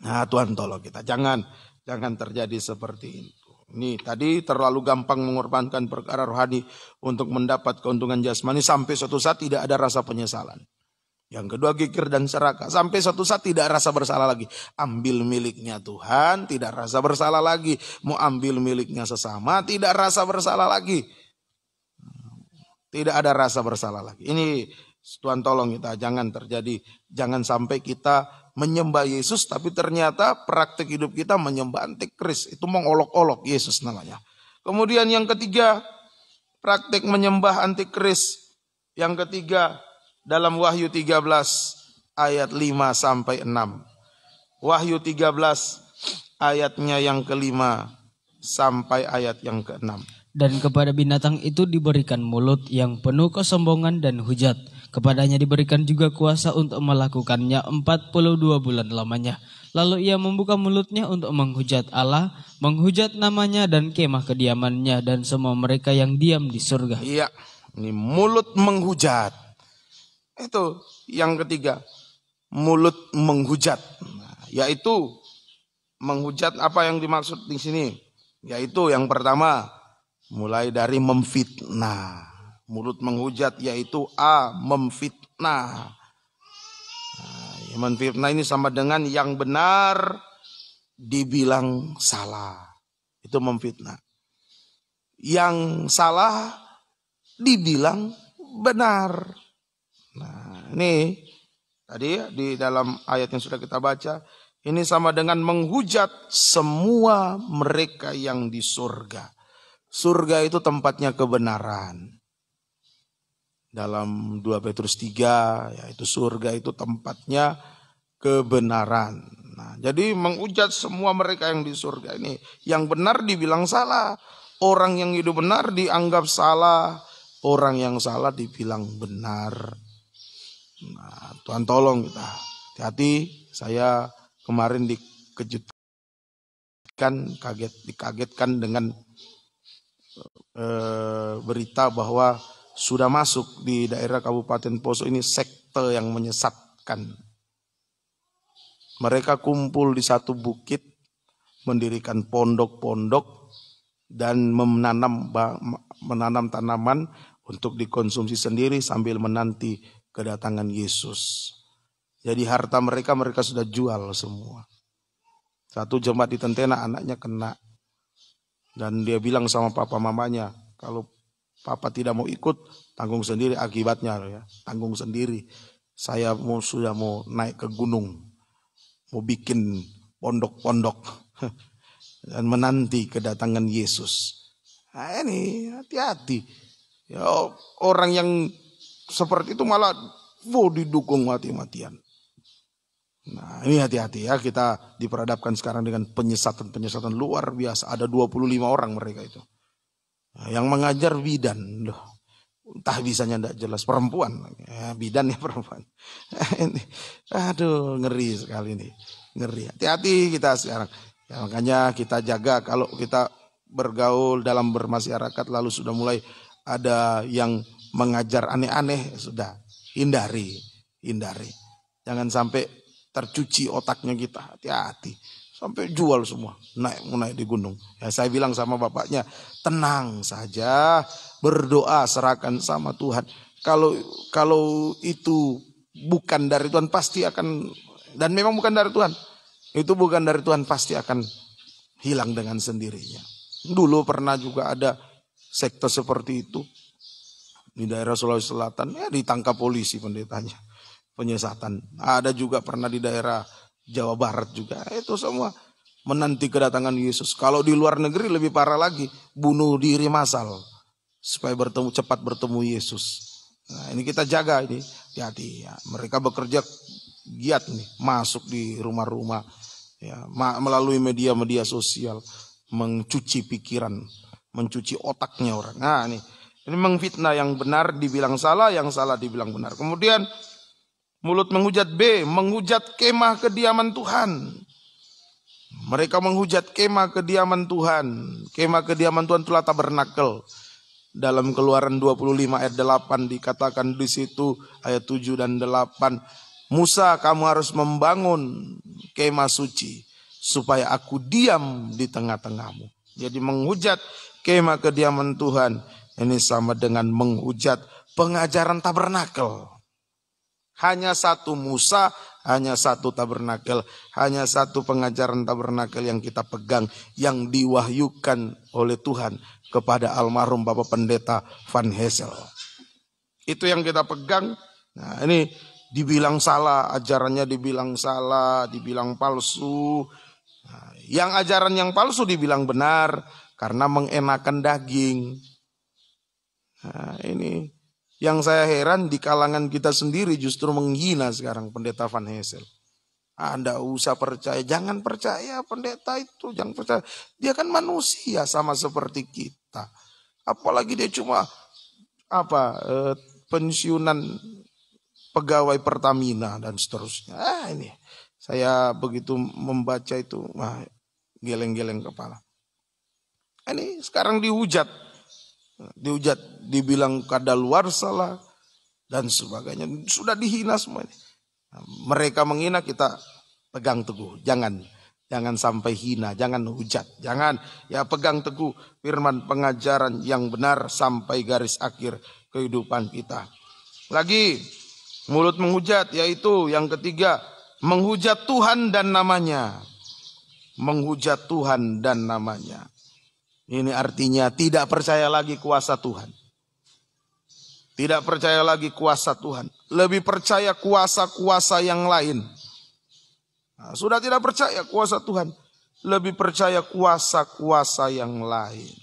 Nah, Tuhan tolong kita. Jangan terjadi seperti itu. Ini tadi terlalu gampang mengorbankan perkara rohani untuk mendapat keuntungan jasmani sampai suatu saat tidak ada rasa penyesalan. Yang kedua kikir dan serakah. Sampai suatu saat tidak rasa bersalah lagi. Ambil miliknya Tuhan, tidak rasa bersalah lagi. Mau ambil miliknya sesama, tidak rasa bersalah lagi. Tidak ada rasa bersalah lagi. Ini Tuhan tolong kita jangan terjadi. Jangan sampai kita menyembah Yesus tapi ternyata praktik hidup kita menyembah antikris. Itu mengolok-olok Yesus namanya. Kemudian yang ketiga, praktik menyembah antikris. Yang ketiga dalam Wahyu 13 ayat 5 sampai 6. Wahyu 13 ayatnya yang kelima sampai ayat yang keenam. Dan kepada binatang itu diberikan mulut yang penuh kesombongan dan hujat. Kepadanya diberikan juga kuasa untuk melakukannya 42 bulan lamanya. Lalu ia membuka mulutnya untuk menghujat Allah, menghujat namanya dan kemah kediamannya dan semua mereka yang diam di surga. Iya, ini mulut menghujat. Itu yang ketiga, mulut menghujat. Nah, yaitu menghujat apa yang dimaksud di sini? Yaitu yang pertama, mulai dari memfitnah. Mulut menghujat yaitu memfitnah. Nah, memfitnah ini sama dengan yang benar dibilang salah. Itu memfitnah. Yang salah dibilang benar. Nah, ini tadi di dalam ayat yang sudah kita baca, ini sama dengan menghujat semua mereka yang di surga. Surga itu tempatnya kebenaran. Dalam 2 Petrus 3, yaitu surga itu tempatnya kebenaran. Nah, jadi menghujat semua mereka yang di surga ini. Yang benar dibilang salah. Orang yang hidup benar dianggap salah. Orang yang salah dibilang benar. Nah, Tuhan tolong kita. Hati-hati, saya kemarin dikagetkan dengan berita bahwa sudah masuk di daerah Kabupaten Poso ini sekte yang menyesatkan. Mereka kumpul di satu bukit, mendirikan pondok-pondok dan menanam tanaman untuk dikonsumsi sendiri sambil menanti kedatangan Yesus. Jadi harta mereka sudah jual semua. Satu jemaat di Tentena anaknya kena. Dan dia bilang sama papa mamanya, kalau papa tidak mau ikut, tanggung sendiri akibatnya ya. Tanggung sendiri. Saya sudah mau naik ke gunung. Mau bikin pondok-pondok. Dan menanti kedatangan Yesus. Nah ini hati-hati. Ya, orang yang seperti itu malah didukung mati-matian. Nah ini hati-hati ya, kita diperhadapkan sekarang dengan penyesatan luar biasa. Ada 25 orang mereka itu. Nah, yang mengajar bidan. Loh, entah bisanya tidak jelas. Perempuan. Ya, bidan ya perempuan. Aduh ngeri sekali ini. Ngeri. Hati-hati kita sekarang. Ya, makanya kita jaga kalau kita bergaul dalam bermasyarakat lalu sudah mulai ada yang mengajar aneh-aneh. Sudah hindari. Jangan sampai tercuci otaknya kita, hati-hati. Sampai jual semua, naik di gunung. Ya, saya bilang sama bapaknya, tenang saja, berdoa, serahkan sama Tuhan. Kalau itu bukan dari Tuhan pasti akan, dan memang bukan dari Tuhan. Itu bukan dari Tuhan pasti akan hilang dengan sendirinya. Dulu pernah juga ada sekte seperti itu di daerah Sulawesi Selatan, ya ditangkap polisi pendetanya, penyesatan. Ada juga pernah di daerah Jawa Barat juga, itu semua menanti kedatangan Yesus. Kalau di luar negeri lebih parah lagi, bunuh diri massal supaya cepat bertemu Yesus. Nah, ini kita jaga ini, hati-hati ya. Mereka bekerja giat nih, masuk di rumah-rumah ya, melalui media-media sosial, mencuci pikiran, mencuci otaknya orang. Nah, ini mengfitnah, yang benar dibilang salah, yang salah dibilang benar. Kemudian mulut menghujat, menghujat kemah kediaman Tuhan. Mereka menghujat kemah kediaman Tuhan. Kemah kediaman Tuhan itulah tabernakel. Dalam Keluaran 25 ayat 8 dikatakan di situ, ayat 7 dan 8. Musa, kamu harus membangun kemah suci supaya aku diam di tengah-tengahmu. Jadi menghujat kemah kediaman Tuhan ini sama dengan menghujat pengajaran tabernakel. Hanya satu Musa, hanya satu tabernakel, hanya satu pengajaran tabernakel yang kita pegang, yang diwahyukan oleh Tuhan kepada almarhum Bapak Pendeta Van Hessel. Itu yang kita pegang. Nah, ini dibilang salah, ajarannya dibilang salah, dibilang palsu. Nah, yang ajaran yang palsu dibilang benar karena mengenakan daging. Nah, ini yang saya heran, di kalangan kita sendiri justru menghina sekarang Pendeta Van Hessel. Anda usah percaya, jangan percaya pendeta itu, jangan percaya. Dia kan manusia sama seperti kita. Apalagi dia cuma pensiunan pegawai Pertamina dan seterusnya. Ini saya begitu membaca itu, geleng-geleng kepala. Ini sekarang dihujat, dibilang kadaluarsa lah dan sebagainya, sudah dihina semuanya. Mereka menghina, kita pegang teguh, jangan sampai hina, jangan hujat, jangan, ya pegang teguh firman pengajaran yang benar sampai garis akhir kehidupan kita. Lagi mulut menghujat, yaitu yang ketiga, menghujat Tuhan dan namanya. Menghujat Tuhan dan namanya. Ini artinya tidak percaya lagi kuasa Tuhan. Tidak percaya lagi kuasa Tuhan. Lebih percaya kuasa-kuasa yang lain. Nah, sudah tidak percaya kuasa Tuhan. Lebih percaya kuasa-kuasa yang lain.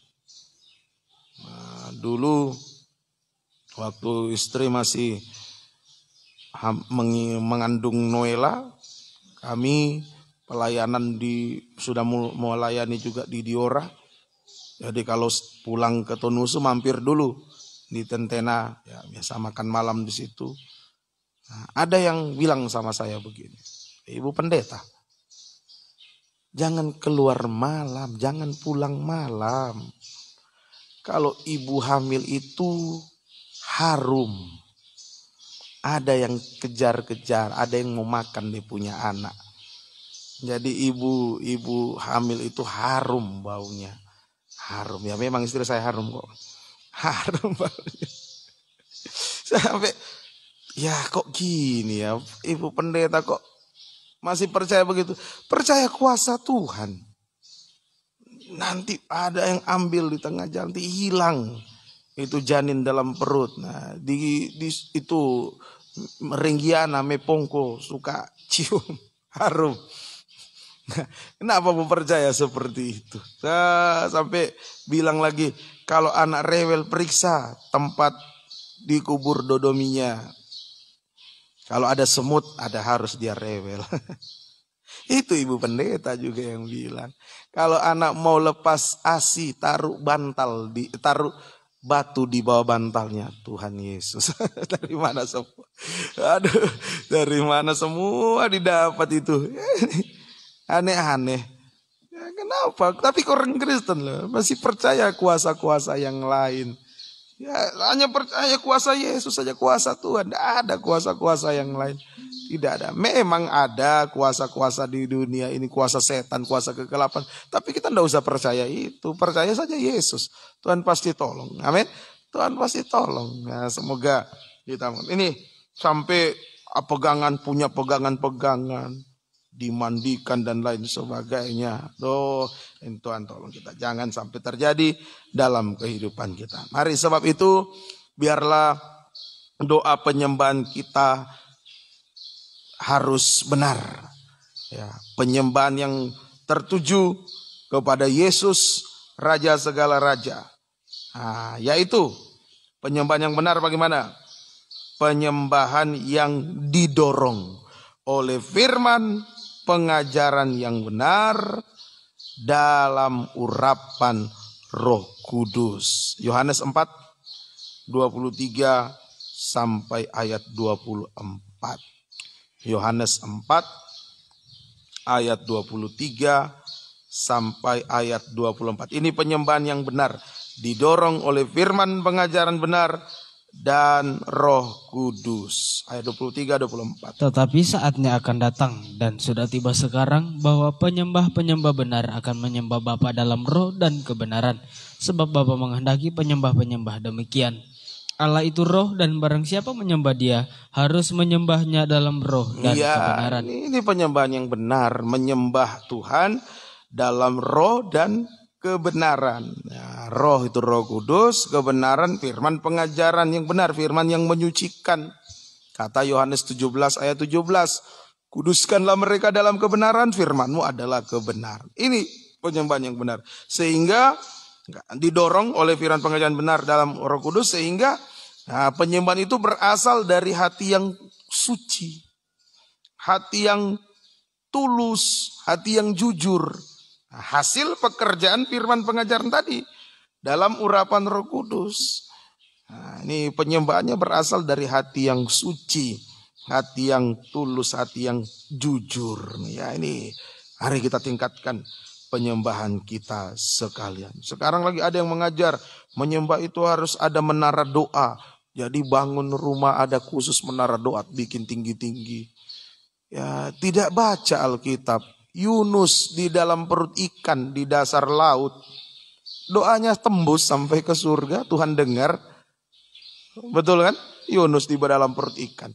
Nah, dulu waktu istri masih mengandung Noela, kami pelayanan sudah melayani juga di Diora. Jadi kalau pulang ke Tonusu mampir dulu di Tentena, ya biasa makan malam di situ. Nah, ada yang bilang sama saya begini, Ibu Pendeta, jangan keluar malam, jangan pulang malam. Kalau ibu hamil itu harum. Ada yang kejar-kejar, ada yang mau makan dia punya anak. Jadi ibu hamil itu harum baunya. Harum, ya memang istri saya harum kok. Harum baunya. Sampai, ya kok gini ya, Ibu Pendeta kok masih percaya begitu. Percaya kuasa Tuhan. Nanti ada yang ambil di tengah jalan, nanti hilang itu janin dalam perut. Nah, itu Renggiana Mepongko suka cium harum. Nah, kenapa mau percaya seperti itu? Sampai bilang lagi, kalau anak rewel periksa tempat dikubur dodominya. Kalau ada semut, harus dia rewel. Itu Ibu Pendeta juga yang bilang. Kalau anak mau lepas ASI, taruh batu di bawah bantalnya. Tuhan Yesus. Dari mana semua? Aduh, dari mana semua didapat itu? Aneh-aneh. Ya, kenapa? Tapi orang Kristen loh, masih percaya kuasa-kuasa yang lain. Ya, hanya percaya kuasa Yesus saja, kuasa Tuhan. Tidak ada kuasa-kuasa yang lain. Tidak ada. Memang ada kuasa-kuasa di dunia ini, kuasa setan, kuasa kegelapan. Tapi kita tidak usah percaya itu. Percaya saja Yesus. Tuhan pasti tolong. Amin. Tuhan pasti tolong. Nah, semoga kita ini sampai punya pegangan-pegangan, dimandikan dan lain sebagainya. Tuhan tolong kita. Jangan sampai terjadi dalam kehidupan kita. Mari sebab itu biarlah doa penyembahan kita harus benar. Ya, penyembahan yang tertuju kepada Yesus, Raja segala raja. Nah, yaitu penyembahan yang benar bagaimana? Penyembahan yang didorong oleh firman, pengajaran yang benar dalam urapan Roh Kudus. Yohanes 4, 23 sampai ayat 24. Yohanes 4 ayat 23 sampai ayat 24. Ini penyembahan yang benar, didorong oleh firman, pengajaran benar dan Roh Kudus. Ayat 23 24. Tetapi saatnya akan datang dan sudah tiba sekarang bahwa penyembah-penyembah benar akan menyembah Bapa dalam roh dan kebenaran, sebab Bapa menghendaki penyembah-penyembah demikian. Allah itu roh dan barang siapa menyembah Dia harus menyembahnya dalam roh dan kebenaran. Ini penyembahan yang benar, menyembah Tuhan dalam roh dan kebenaran. Ya, roh itu Roh Kudus, kebenaran firman pengajaran yang benar, firman yang menyucikan. Kata Yohanes 17 ayat 17, kuduskanlah mereka dalam kebenaran, firman-Mu adalah kebenaran. Ini penyembahan yang benar. Sehingga didorong oleh firman pengajaran benar dalam Roh Kudus, sehingga penyembahan itu berasal dari hati yang suci, hati yang tulus, hati yang jujur. Hasil pekerjaan firman pengajaran tadi dalam urapan Roh Kudus. Ini penyembahannya berasal dari hati yang suci, hati yang tulus, hati yang jujur. Ya, ini mari kita tingkatkan penyembahan kita sekalian. Sekarang lagi ada yang mengajar menyembah itu harus ada menara doa. Jadi bangun rumah ada khusus menara doa, bikin tinggi-tinggi. Ya, tidak baca Alkitab. Yunus di dalam perut ikan di dasar laut, doanya tembus sampai ke surga, Tuhan dengar. Betul kan? Yunus di dalam perut ikan.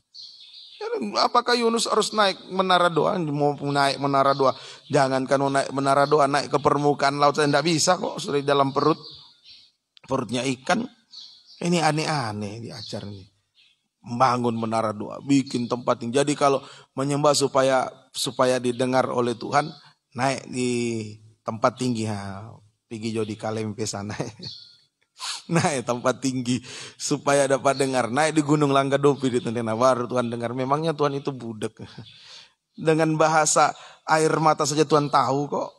Apakah Yunus harus naik menara doa? Mau naik menara doa, jangankan mau naik menara doa, naik ke permukaan laut saya tidak bisa kok, sudah di dalam perutnya ikan. Ini aneh-aneh diajar ini. Membangun menara doa, bikin tempat tinggi. Jadi kalau menyembah supaya didengar oleh Tuhan, naik di tempat tinggi. Tinggi jadi kalempe sana. Naik tempat tinggi supaya dapat dengar. Naik di Gunung Langgadopi di Tentena, baru Tuhan dengar. Memangnya Tuhan itu budak. Dengan bahasa air mata saja Tuhan tahu kok.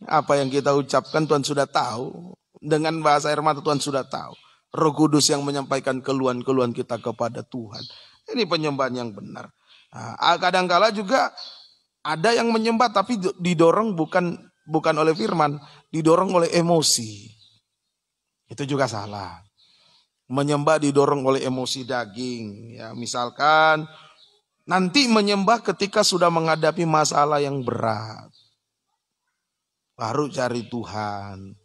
Apa yang kita ucapkan Tuhan sudah tahu. Dengan bahasa air mata Tuhan sudah tahu. Roh Kudus yang menyampaikan keluhan-keluhan kita kepada Tuhan. Ini penyembahan yang benar. Kadang-kala juga ada yang menyembah tapi didorong bukan oleh firman, didorong oleh emosi. Itu juga salah. Menyembah didorong oleh emosi daging. Ya, misalkan nanti menyembah ketika sudah menghadapi masalah yang berat, baru cari Tuhan.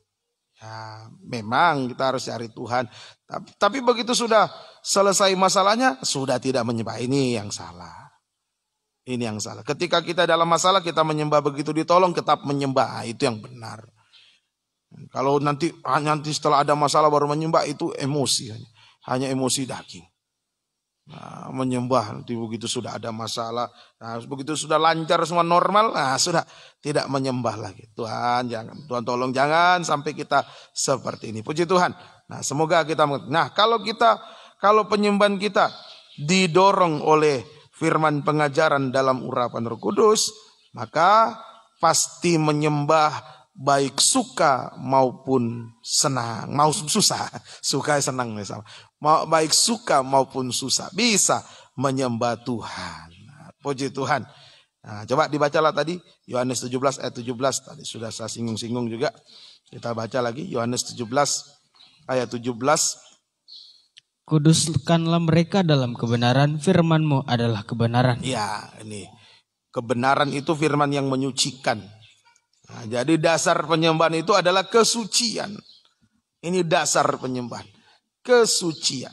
Ya, memang kita harus cari Tuhan. Tapi begitu sudah selesai masalahnya, sudah tidak menyembah. Ini yang salah. Ini yang salah. Ketika kita dalam masalah, kita menyembah, begitu ditolong, tetap menyembah. Itu yang benar. Kalau nanti setelah ada masalah baru menyembah, itu emosi. Hanya emosi daging. Nah, menyembah nanti begitu sudah ada masalah, nah, begitu sudah lancar semua normal, nah sudah tidak menyembah lagi. Tuhan tolong jangan sampai kita seperti ini. Puji Tuhan. Nah, semoga kita kalau penyembahan kita didorong oleh firman pengajaran dalam urapan Roh Kudus, maka pasti menyembah baik suka maupun senang, mau susah, suka senang misalnya. Baik suka maupun susah bisa menyembah Tuhan. Puji Tuhan. Nah, coba dibacalah tadi Yohanes 17 ayat 17 tadi sudah saya singgung-singgung juga. Kita baca lagi Yohanes 17 ayat 17. Kuduskanlah mereka dalam kebenaran, firman-Mu adalah kebenaran. Ya, ini kebenaran itu firman yang menyucikan. Nah, jadi dasar penyembahan itu adalah kesucian. Ini dasar penyembahan, kesucian.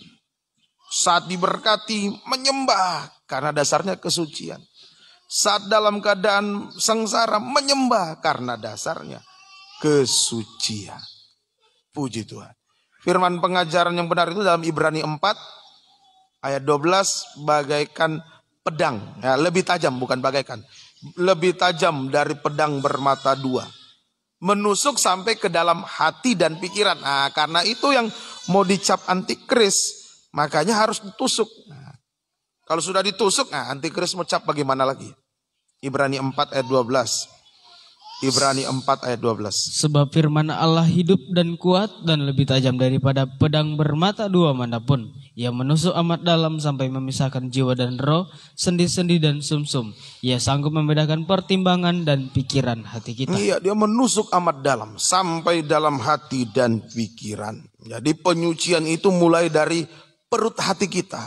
Saat diberkati menyembah karena dasarnya kesucian. Saat dalam keadaan sengsara menyembah karena dasarnya kesucian. Puji Tuhan. Firman pengajaran yang benar itu dalam Ibrani 4 ayat 12 bagaikan pedang. Ya, lebih tajam, bukan bagaikan. Lebih tajam dari pedang bermata dua. Menusuk sampai ke dalam hati dan pikiran. Nah, karena itu yang mau dicap antikris, makanya harus ditusuk. Nah, kalau sudah ditusuk, nah antikris mau cap bagaimana lagi? Ibrani 4 ayat 12. Ibrani 4 ayat 12. Sebab firman Allah hidup dan kuat dan lebih tajam daripada pedang bermata dua manapun. Ia menusuk amat dalam sampai memisahkan jiwa dan roh, sendi-sendi dan sumsum. Ia sanggup membedakan pertimbangan dan pikiran hati kita. Iya, dia menusuk amat dalam sampai dalam hati dan pikiran. Jadi penyucian itu mulai dari perut hati kita.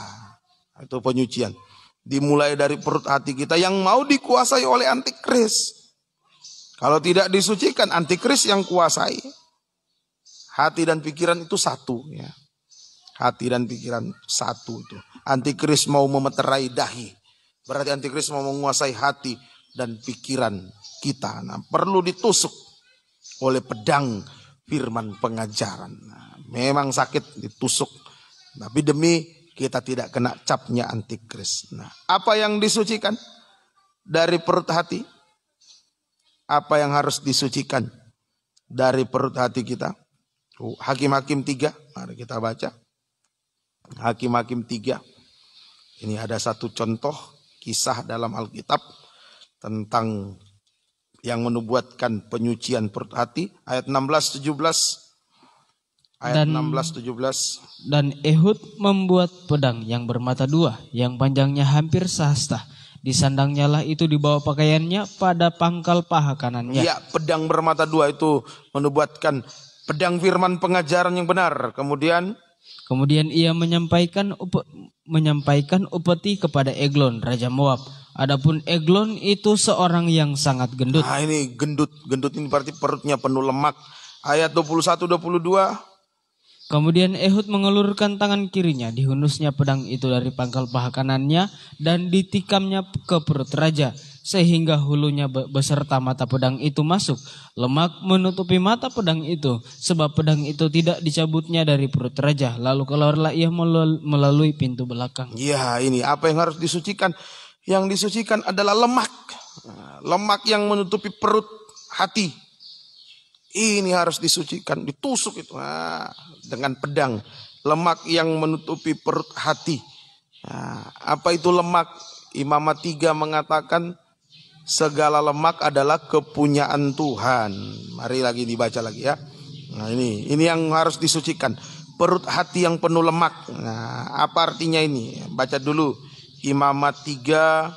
Itu penyucian. Dimulai dari perut hati kita yang mau dikuasai oleh antikris. Kalau tidak disucikan, antikris yang kuasai. Hati dan pikiran itu satu. Ya. Hati dan pikiran satu itu. Antikris mau memeterai dahi. Berarti antikris mau menguasai hati dan pikiran kita. Nah, perlu ditusuk oleh pedang firman pengajaran. Nah, memang sakit ditusuk. Tapi demi kita tidak kena capnya antikris. Nah, apa yang disucikan dari perut hati? Apa yang harus disucikan dari perut hati kita? Hakim-Hakim 3, mari kita baca. Hakim-Hakim 3. Ini ada satu contoh kisah dalam Alkitab tentang yang menubuatkan penyucian perut hati. Ayat 16-17. Ayat 16-17. Dan Ehud membuat pedang yang bermata dua, yang panjangnya hampir sehasta. Disandangnya lah itu di bawah pakaiannya pada pangkal paha kanannya. Ya, pedang bermata dua itu menubuatkan pedang firman pengajaran yang benar. Kemudian ia menyampaikan upeti kepada Eglon, Raja Moab. Adapun Eglon itu seorang yang sangat gendut. Nah, ini gendut ini berarti perutnya penuh lemak. Ayat 21-22. Kemudian Ehud mengelurkan tangan kirinya, dihunusnya pedang itu dari pangkal paha kanannya dan ditikamnya ke perut raja, sehingga hulunya beserta mata pedang itu masuk. Lemak menutupi mata pedang itu, sebab pedang itu tidak dicabutnya dari perut raja. Lalu keluarlah ia melalui pintu belakang. Ya, ini apa yang harus disucikan? Yang disucikan adalah lemak. Lemak yang menutupi perut hati. Ini harus disucikan, ditusuk itu dengan pedang. Lemak yang menutupi perut hati. Nah, apa itu lemak? Imamat 3 mengatakan segala lemak adalah kepunyaan Tuhan. Mari lagi dibaca lagi ya. Nah, ini yang harus disucikan. Perut hati yang penuh lemak. Nah, apa artinya ini? Baca dulu Imamat 3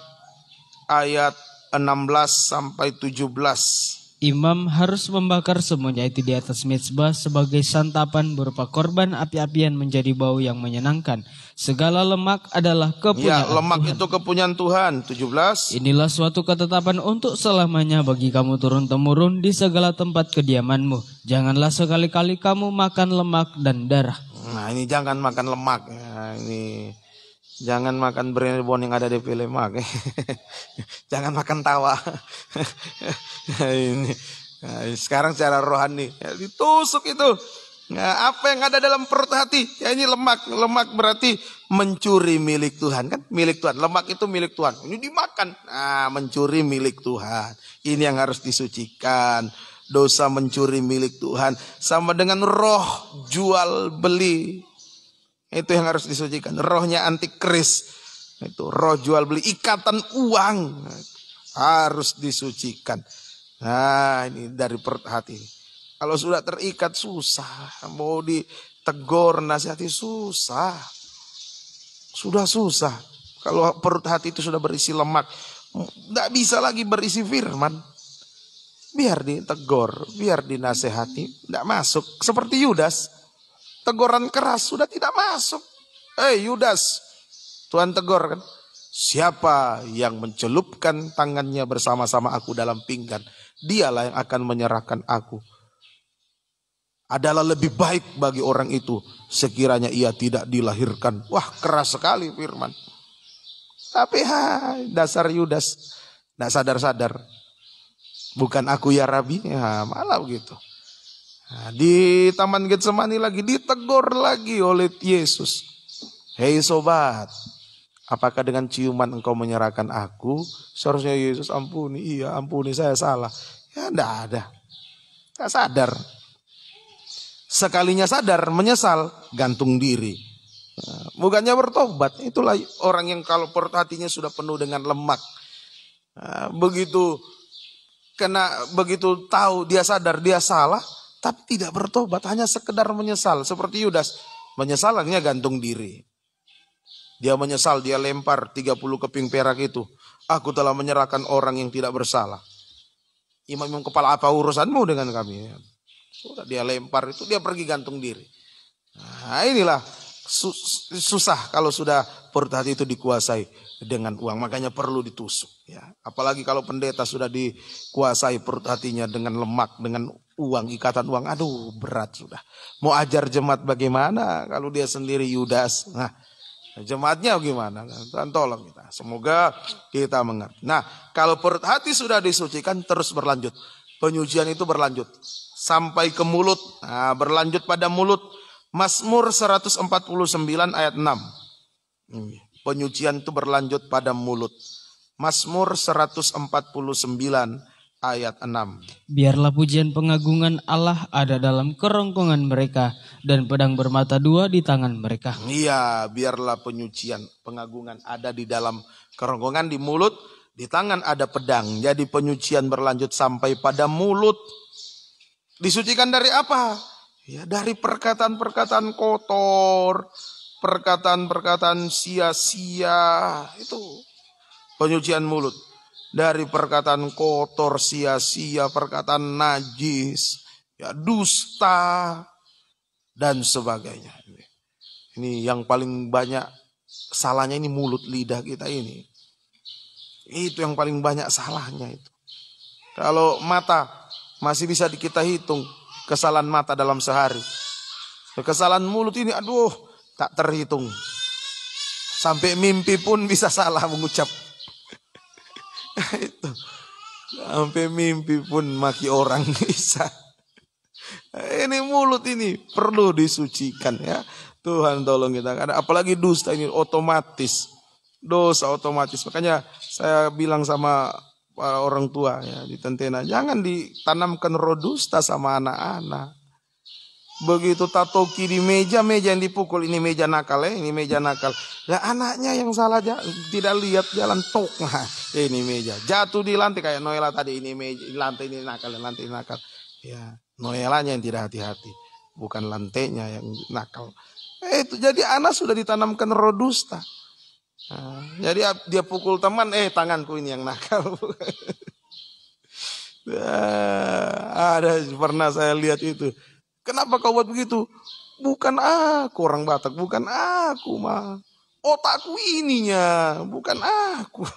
ayat 16-17. Imam harus membakar semuanya itu di atas mezbah sebagai santapan berupa korban api-apian menjadi bau yang menyenangkan. Segala lemak adalah kepunyaan lemak Tuhan. itu kepunyaan Tuhan. 17. Inilah suatu ketetapan untuk selamanya bagi kamu turun-temurun di segala tempat kediamanmu. Janganlah sekali-kali kamu makan lemak dan darah. Nah, ini jangan makan lemak. Nah, ini jangan makan Brenebon yang ada di lemak. Jangan makan tawa. Ini. Nah, sekarang secara rohani ditusuk itu. Nah, apa yang ada dalam perut hati? Ya, ini lemak. Lemak berarti mencuri milik Tuhan, kan? Milik Tuhan. Lemak itu milik Tuhan. Ini dimakan. Nah, mencuri milik Tuhan. Ini yang harus disucikan. Dosa mencuri milik Tuhan sama dengan roh jual beli. Itu yang harus disucikan. Rohnya antikris. Itu roh jual beli, ikatan uang harus disucikan. Nah, ini dari perut hati. Kalau sudah terikat susah. Mau ditegur, nasihati susah. Sudah susah. Kalau perut hati itu sudah berisi lemak, tidak bisa lagi berisi firman. Biar ditegur, biar dinasihati, tidak masuk. Seperti Yudas. Teguran keras sudah tidak masuk. Yudas, Tuhan tegur kan. Siapa yang mencelupkan tangannya bersama-sama aku dalam pinggan, dialah yang akan menyerahkan aku. Adalah lebih baik bagi orang itu sekiranya ia tidak dilahirkan. Wah, keras sekali firman. Tapi dasar Yudas, tidak sadar-sadar. Bukan aku ya Rabi, malah begitu. Nah, di Taman Getsemani lagi ditegur lagi oleh Yesus. Hei sobat, apakah dengan ciuman engkau menyerahkan aku? Seharusnya Yesus ampuni. Iya, ampuni, saya salah. Ya enggak ada. Enggak sadar. Sekalinya sadar, menyesal, gantung diri. Bukannya bertobat. Itulah orang yang kalau perut hatinya sudah penuh dengan lemak. Begitu tahu dia sadar dia salah, tapi tidak bertobat, hanya sekedar menyesal. Seperti Yudas, menyesalannya gantung diri. Dia menyesal, dia lempar 30 keping perak itu. Aku telah menyerahkan orang yang tidak bersalah. Imam kepala, apa urusanmu dengan kami? Sudah dia lempar itu, dia pergi gantung diri. Nah, inilah susah kalau sudah perut hati itu dikuasai dengan uang. Makanya perlu ditusuk. Ya. Apalagi kalau pendeta sudah dikuasai perut hatinya dengan lemak, dengan uang, ikatan uang. Aduh, berat sudah. Mau ajar jemaat bagaimana kalau dia sendiri Yudas? Nah, jemaatnya gimana? Tuhan tolong kita. Semoga kita mengerti. Nah, kalau perut hati sudah disucikan, terus berlanjut. Penyucian itu berlanjut sampai ke mulut. Nah, berlanjut pada mulut. Mazmur 149 ayat 6. Penyucian itu berlanjut pada mulut. Mazmur 149 ayat 6. Biarlah pujian pengagungan Allah ada dalam kerongkongan mereka, dan pedang bermata dua di tangan mereka. Iya, biarlah penyucian pengagungan ada di dalam kerongkongan, di mulut, di tangan ada pedang. Jadi penyucian berlanjut sampai pada mulut. Disucikan dari apa? Ya, dari perkataan-perkataan kotor, perkataan-perkataan sia-sia, itu penyucian mulut. Dari perkataan kotor, sia-sia, perkataan najis, ya, dusta, dan sebagainya. Ini yang paling banyak salahnya, ini mulut lidah kita ini. Itu yang paling banyak salahnya itu. Kalau mata masih bisa kita hitung kesalahan mata dalam sehari. Kesalahan mulut ini aduh tak terhitung. Sampai mimpi pun bisa salah mengucap. Itu. Sampai mimpi pun maki orang bisa. Ini mulut ini perlu disucikan ya. Tuhan tolong kita. Apalagi dusta ini otomatis. Dosa otomatis. Makanya saya bilang sama para orang tua ya di Tentena, jangan ditanamkan roh dusta sama anak-anak. Begitu tatoki di meja yang dipukul, ini meja nakal ya, ini meja nakal. Lah anaknya yang salah tidak lihat jalan tok. Nah, ini meja jatuh di lantai kayak Noela tadi, ini meja lantai ini nakal, lantai ini nakal. Ya, Noelanya yang tidak hati-hati, bukan lantainya yang nakal. Itu jadi anak sudah ditanamkan roh dusta. Nah, jadi dia pukul teman, tanganku ini yang nakal. Ada pernah saya lihat itu. Kenapa kau buat begitu? Bukan aku orang Batak, bukan aku mah. Otakku ininya, bukan aku.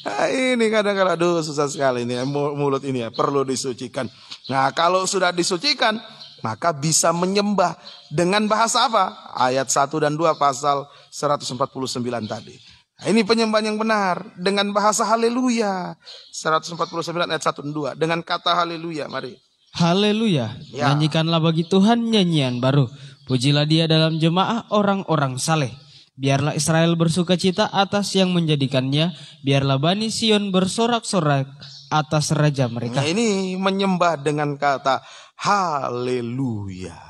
Nah, ini kadang-kadang aduh susah sekali ini mulut ini ya, perlu disucikan. Nah, kalau sudah disucikan, maka bisa menyembah dengan bahasa apa? Ayat 1 dan 2 pasal 149 tadi. Nah, ini penyembahan yang benar dengan bahasa haleluya. 149 ayat 1 dan 2 dengan kata haleluya. Mari. Haleluya. Ya. Nyanyikanlah bagi Tuhan nyanyian baru. Pujilah Dia dalam jemaah orang-orang saleh. Biarlah Israel bersukacita atas yang menjadikannya. Biarlah Bani Sion bersorak-sorak atas raja mereka. Nah, ini menyembah dengan kata haleluya.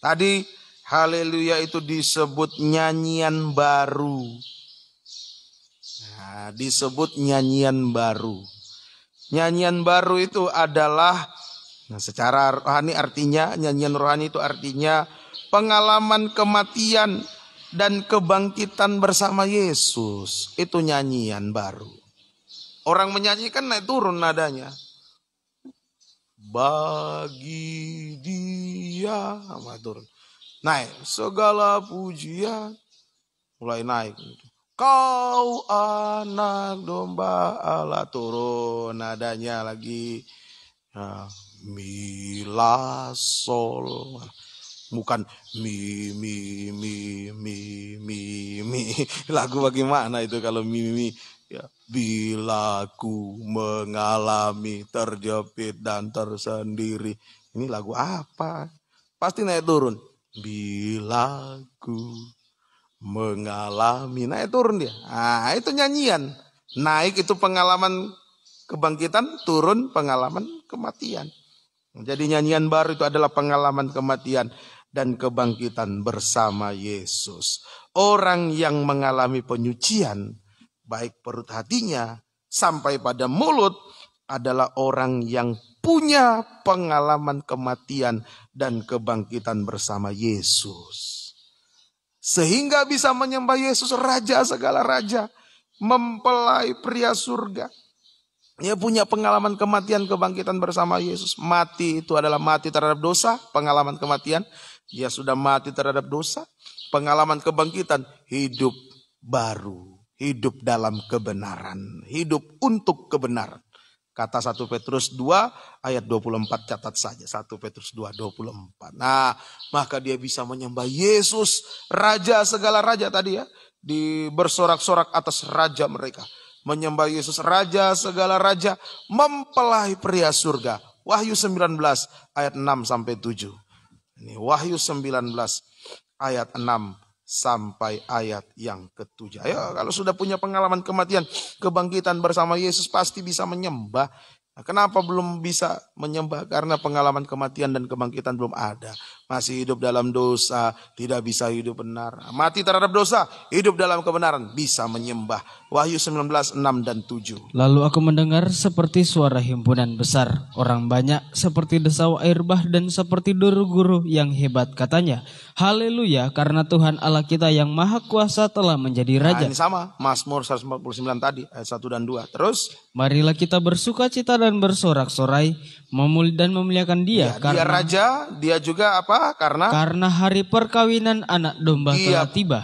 Tadi haleluya itu disebut nyanyian baru. Nah, disebut nyanyian baru. Nyanyian baru itu adalah, nah, secara rohani artinya, nyanyian rohani itu artinya pengalaman kematian dan kebangkitan bersama Yesus. Itu nyanyian baru. Orang menyanyikan naik turun nadanya. Bagi Dia, turun. Naik. Segala pujian mulai naik. Kau anak domba Allah, turun nadanya lagi. Ya, mi la sol. Bukan mi mi mi mi mi mi. Lagu bagaimana itu kalau mi mi mi? Ya, bila ku mengalami terjepit dan tersendiri. Ini lagu apa? Pasti naik turun. Bila ku mengalami, naik turun dia. Nah, itu nyanyian. Naik itu pengalaman kebangkitan, turun pengalaman kematian. Jadi nyanyian baru itu adalah pengalaman kematian dan kebangkitan bersama Yesus. Orang yang mengalami penyucian, baik perut hatinya sampai pada mulut, adalah orang yang punya pengalaman kematian dan kebangkitan bersama Yesus. Sehingga bisa menyembah Yesus, Raja segala raja, mempelai pria surga. Dia punya pengalaman kematian, kebangkitan bersama Yesus. Mati itu adalah mati terhadap dosa, pengalaman kematian. Dia sudah mati terhadap dosa. Pengalaman kebangkitan, hidup baru. Hidup dalam kebenaran. Hidup untuk kebenaran. Kata 1 Petrus 2 ayat 24, catat saja. 1 Petrus 2, 24. Nah, maka dia bisa menyembah Yesus, Raja segala raja tadi ya. Bersorak-sorak atas raja mereka. Menyembah Yesus, Raja segala raja, mempelai pria surga. Wahyu 19 ayat 6 sampai 7. Ini Wahyu 19 ayat 6 sampai ayat yang ke-7. Ayo, kalau sudah punya pengalaman kematian, kebangkitan bersama Yesus, pasti bisa menyembah. Nah, kenapa belum bisa menyembah? Karena pengalaman kematian dan kebangkitan belum ada. Masih hidup dalam dosa, tidak bisa hidup benar. Mati terhadap dosa, hidup dalam kebenaran, bisa menyembah. Wahyu 19, 6 dan 7. Lalu aku mendengar seperti suara himpunan besar, orang banyak seperti desau air bah dan seperti deru guru yang hebat, katanya, haleluya, karena Tuhan Allah kita yang maha kuasa telah menjadi Raja. Nah, ini sama, Mazmur 149 tadi, ayat 1 dan 2. Terus, marilah kita bersukacita dan bersorak-sorai, dan memuliakan Dia. ya, dia Raja, dia juga apa? Karena hari perkawinan anak domba telah tiba.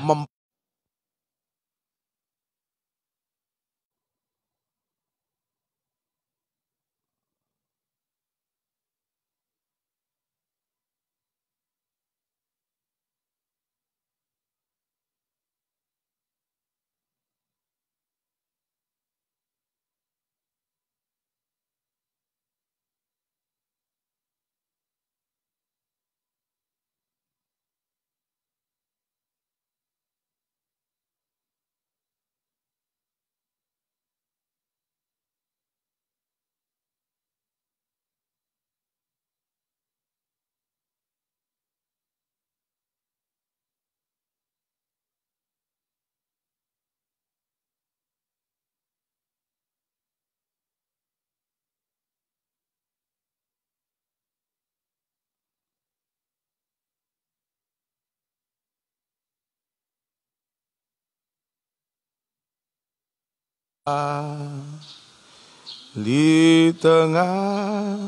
Di tengah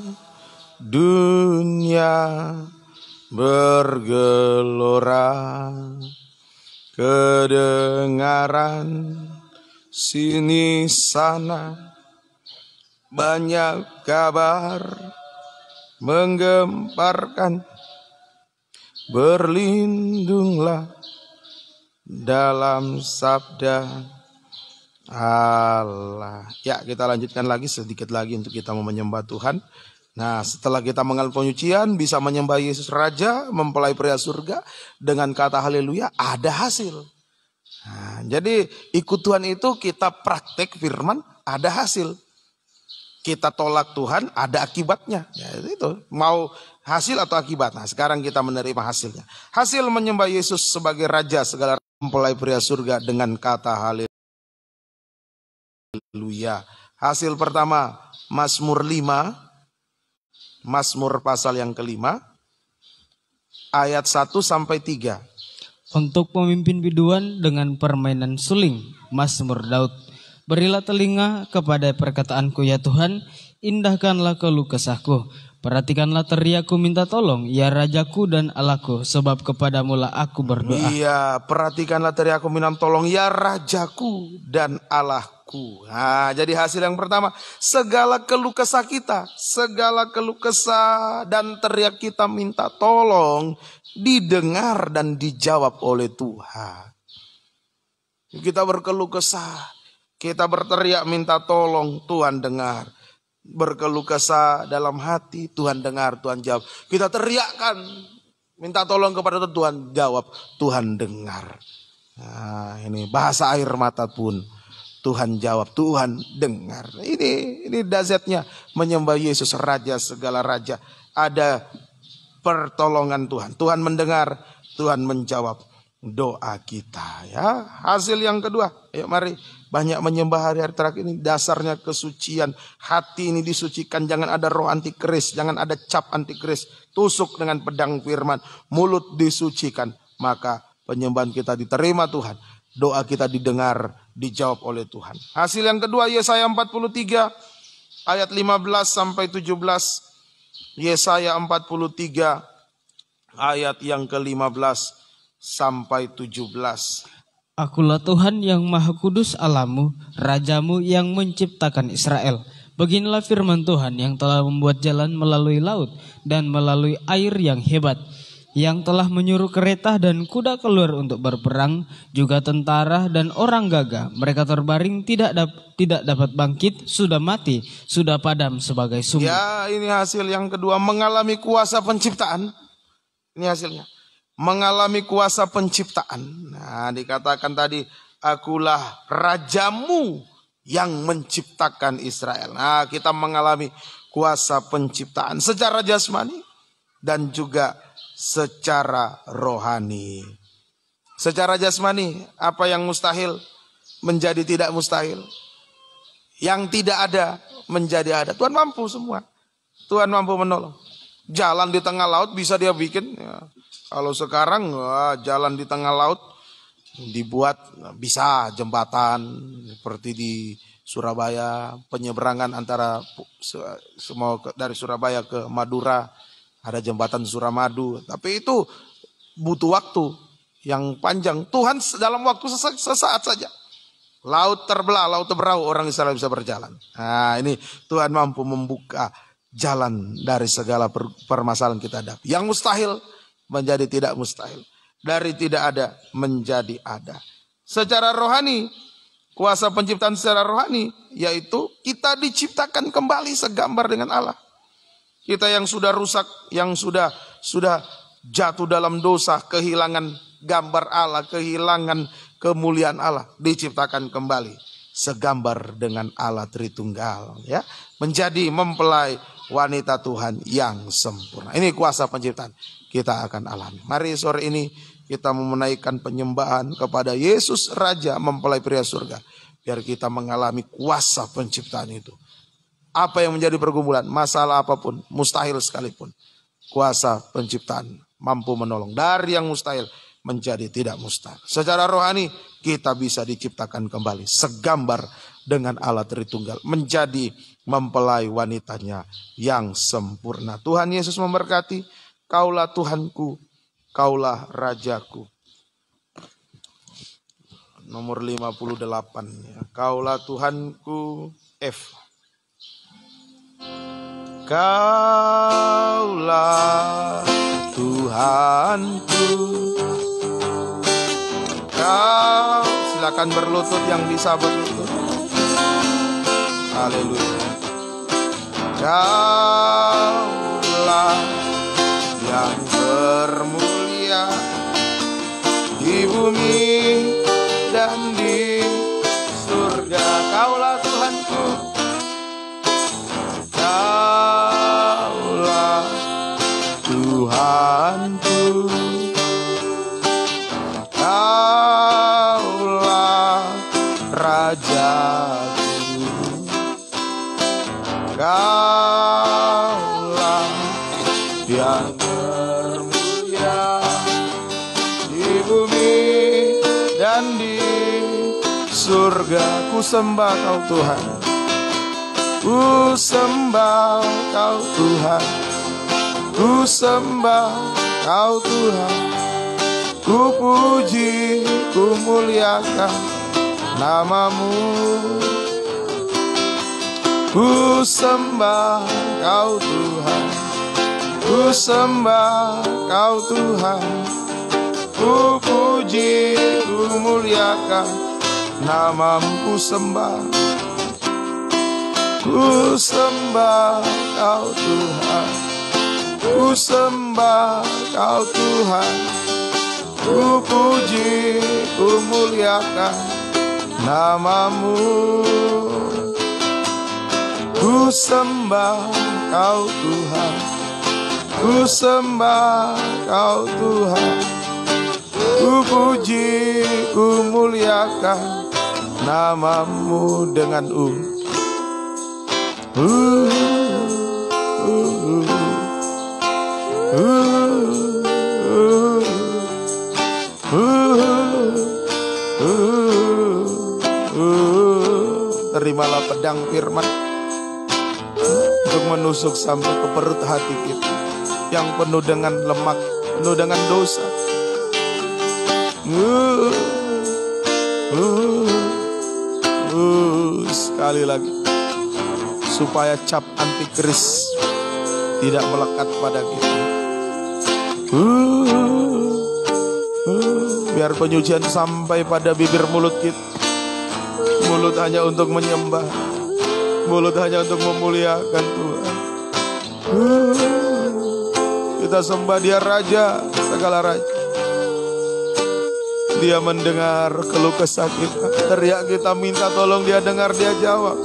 dunia bergelora, kedengaran sini sana, banyak kabar menggemparkan, berlindunglah dalam sabda Allah. Ya, kita lanjutkan lagi sedikit lagi untuk kita mau menyembah Tuhan. Nah, setelah kita mengalami penyucian, bisa menyembah Yesus Raja, mempelai pria surga, dengan kata haleluya, ada hasil. Nah, jadi ikut Tuhan itu kita praktek firman, ada hasil. Kita tolak Tuhan, ada akibatnya. Ya, itu mau hasil atau akibat. Nah, sekarang kita menerima hasilnya. Hasil menyembah Yesus sebagai Raja segala mempelai pria surga dengan kata haleluya. Hasil pertama, Mazmur 5, Mazmur pasal yang kelima, ayat 1 sampai 3. Untuk pemimpin biduan dengan permainan suling, Mazmur Daud. Berilah telinga kepada perkataanku ya Tuhan, indahkanlah keluh kesahku. Perhatikanlah teriakku minta tolong, ya Rajaku dan Allahku, sebab kepadamulah aku berdoa. Iya, perhatikanlah teriakku minta tolong, ya Rajaku dan Allahku. Nah, jadi hasil yang pertama, segala keluh kesah kita, segala keluh kesah dan teriak kita minta tolong didengar dan dijawab oleh Tuhan. Kita berkeluh kesah, kita berteriak minta tolong, Tuhan dengar. Berkeluh kesah dalam hati, Tuhan dengar, Tuhan jawab. Kita teriakkan minta tolong kepada Tuhan, jawab, Tuhan dengar. Nah, ini bahasa air mata pun Tuhan jawab, Tuhan dengar. Ini dahsyatnya menyembah Yesus Raja segala raja. Ada pertolongan Tuhan. Tuhan mendengar, Tuhan menjawab doa kita, ya. Hasil yang kedua, ayo mari banyak menyembah hari-hari terakhir ini, dasarnya kesucian. Hati ini disucikan, jangan ada roh antikris, jangan ada cap antikris. Tusuk dengan pedang firman, mulut disucikan, maka penyembahan kita diterima Tuhan. Doa kita didengar, dijawab oleh Tuhan. Hasil yang kedua, Yesaya 43 ayat 15 sampai 17. Yesaya 43 ayat yang ke-15 sampai 17. Akulah Tuhan yang Maha Kudus Allahmu, Rajamu yang menciptakan Israel. Beginilah firman Tuhan yang telah membuat jalan melalui laut dan melalui air yang hebat, yang telah menyuruh kereta dan kuda keluar untuk berperang, juga tentara dan orang gagah. Mereka terbaring tidak dapat bangkit, sudah mati, sudah padam sebagai sumur. Ya, ini hasil yang kedua, mengalami kuasa penciptaan. Ini hasilnya, mengalami kuasa penciptaan. Nah, dikatakan tadi, akulah Rajamu yang menciptakan Israel. Nah, kita mengalami kuasa penciptaan secara jasmani dan juga secara rohani. Secara jasmani, apa yang mustahil menjadi tidak mustahil. Yang tidak ada menjadi ada. Tuhan mampu semua. Tuhan mampu menolong. Jalan di tengah laut bisa dia bikin. Ya. Kalau sekarang jalan di tengah laut dibuat, bisa jembatan seperti di Surabaya, penyeberangan antara semua dari Surabaya ke Madura, ada jembatan Suramadu. Tapi itu butuh waktu yang panjang. Tuhan dalam waktu sesaat saja, laut terbelah, laut terberau, orang Israel bisa berjalan. Nah, ini Tuhan mampu membuka jalan dari segala permasalahan kita hadapi. Yang mustahil menjadi tidak mustahil. Dari tidak ada menjadi ada. Secara rohani, kuasa penciptaan secara rohani, yaitu kita diciptakan kembali segambar dengan Allah. Kita yang sudah rusak, yang sudah jatuh dalam dosa, kehilangan gambar Allah, kehilangan kemuliaan Allah, diciptakan kembali segambar dengan Allah Tritunggal, ya, menjadi mempelai wanita Tuhan yang sempurna. Ini kuasa penciptaan kita akan alami. Mari sore ini kita menaikkan penyembahan kepada Yesus Raja mempelai pria surga, biar kita mengalami kuasa penciptaan itu. Apa yang menjadi pergumulan, masalah apapun, mustahil sekalipun, kuasa penciptaan mampu menolong dari yang mustahil menjadi tidak mustahil. Secara rohani kita bisa diciptakan kembali segambar dengan Allah Tritunggal, menjadi mempelai wanitanya yang sempurna. Tuhan Yesus memberkati. Kaulah Tuhanku, kaulah Rajaku. Nomor 58 ya. Kaulah Tuhanku, F. Kaulah Tuhanku. Kau, silakan berlutut yang bisa berlutut. Haleluya. Kaulah yang termulia di bumi dan di surga. Kaulah Tuhanku, kaulah Tuhanku, kaulah Rajaku, kaulah yang termulia di bumi dan di surga. Ku sembah Kau Tuhan, Ku sembah Kau Tuhan, ku sembah Kau Tuhan, ku puji, ku muliakan nama-Mu. Ku sembah Kau Tuhan, ku sembah Kau Tuhan, ku puji, ku muliakan nama-Mu. Ku sembah Kau Tuhan, ku sembah Kau Tuhan, ku puji, ku muliakan nama-Mu. Ku sembah Kau Tuhan, ku sembah Kau Tuhan, ku puji, ku muliakan nama-Mu. Dengan terimalah pedang firman untuk menusuk sampai ke perut hati kita yang penuh dengan lemak, penuh dengan dosa. Sekali lagi, supaya cap antikris tidak melekat pada kita. Biar penyucian sampai pada bibir mulut kita. Mulut hanya untuk menyembah, mulut hanya untuk memuliakan Tuhan. Kita sembah Dia Raja segala raja. Dia mendengar keluh kesah kita, teriak kita minta tolong, Dia dengar, Dia jawab.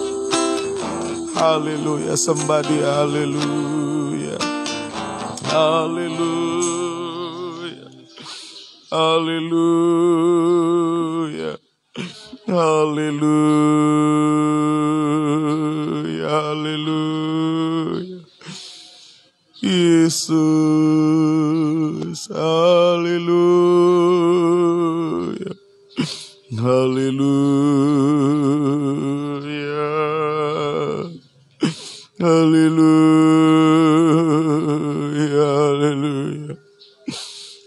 Haleluya, sembah Dia, haleluya, haleluya, haleluya, haleluya, haleluya. Yesus, haleluya, haleluya, haleluya,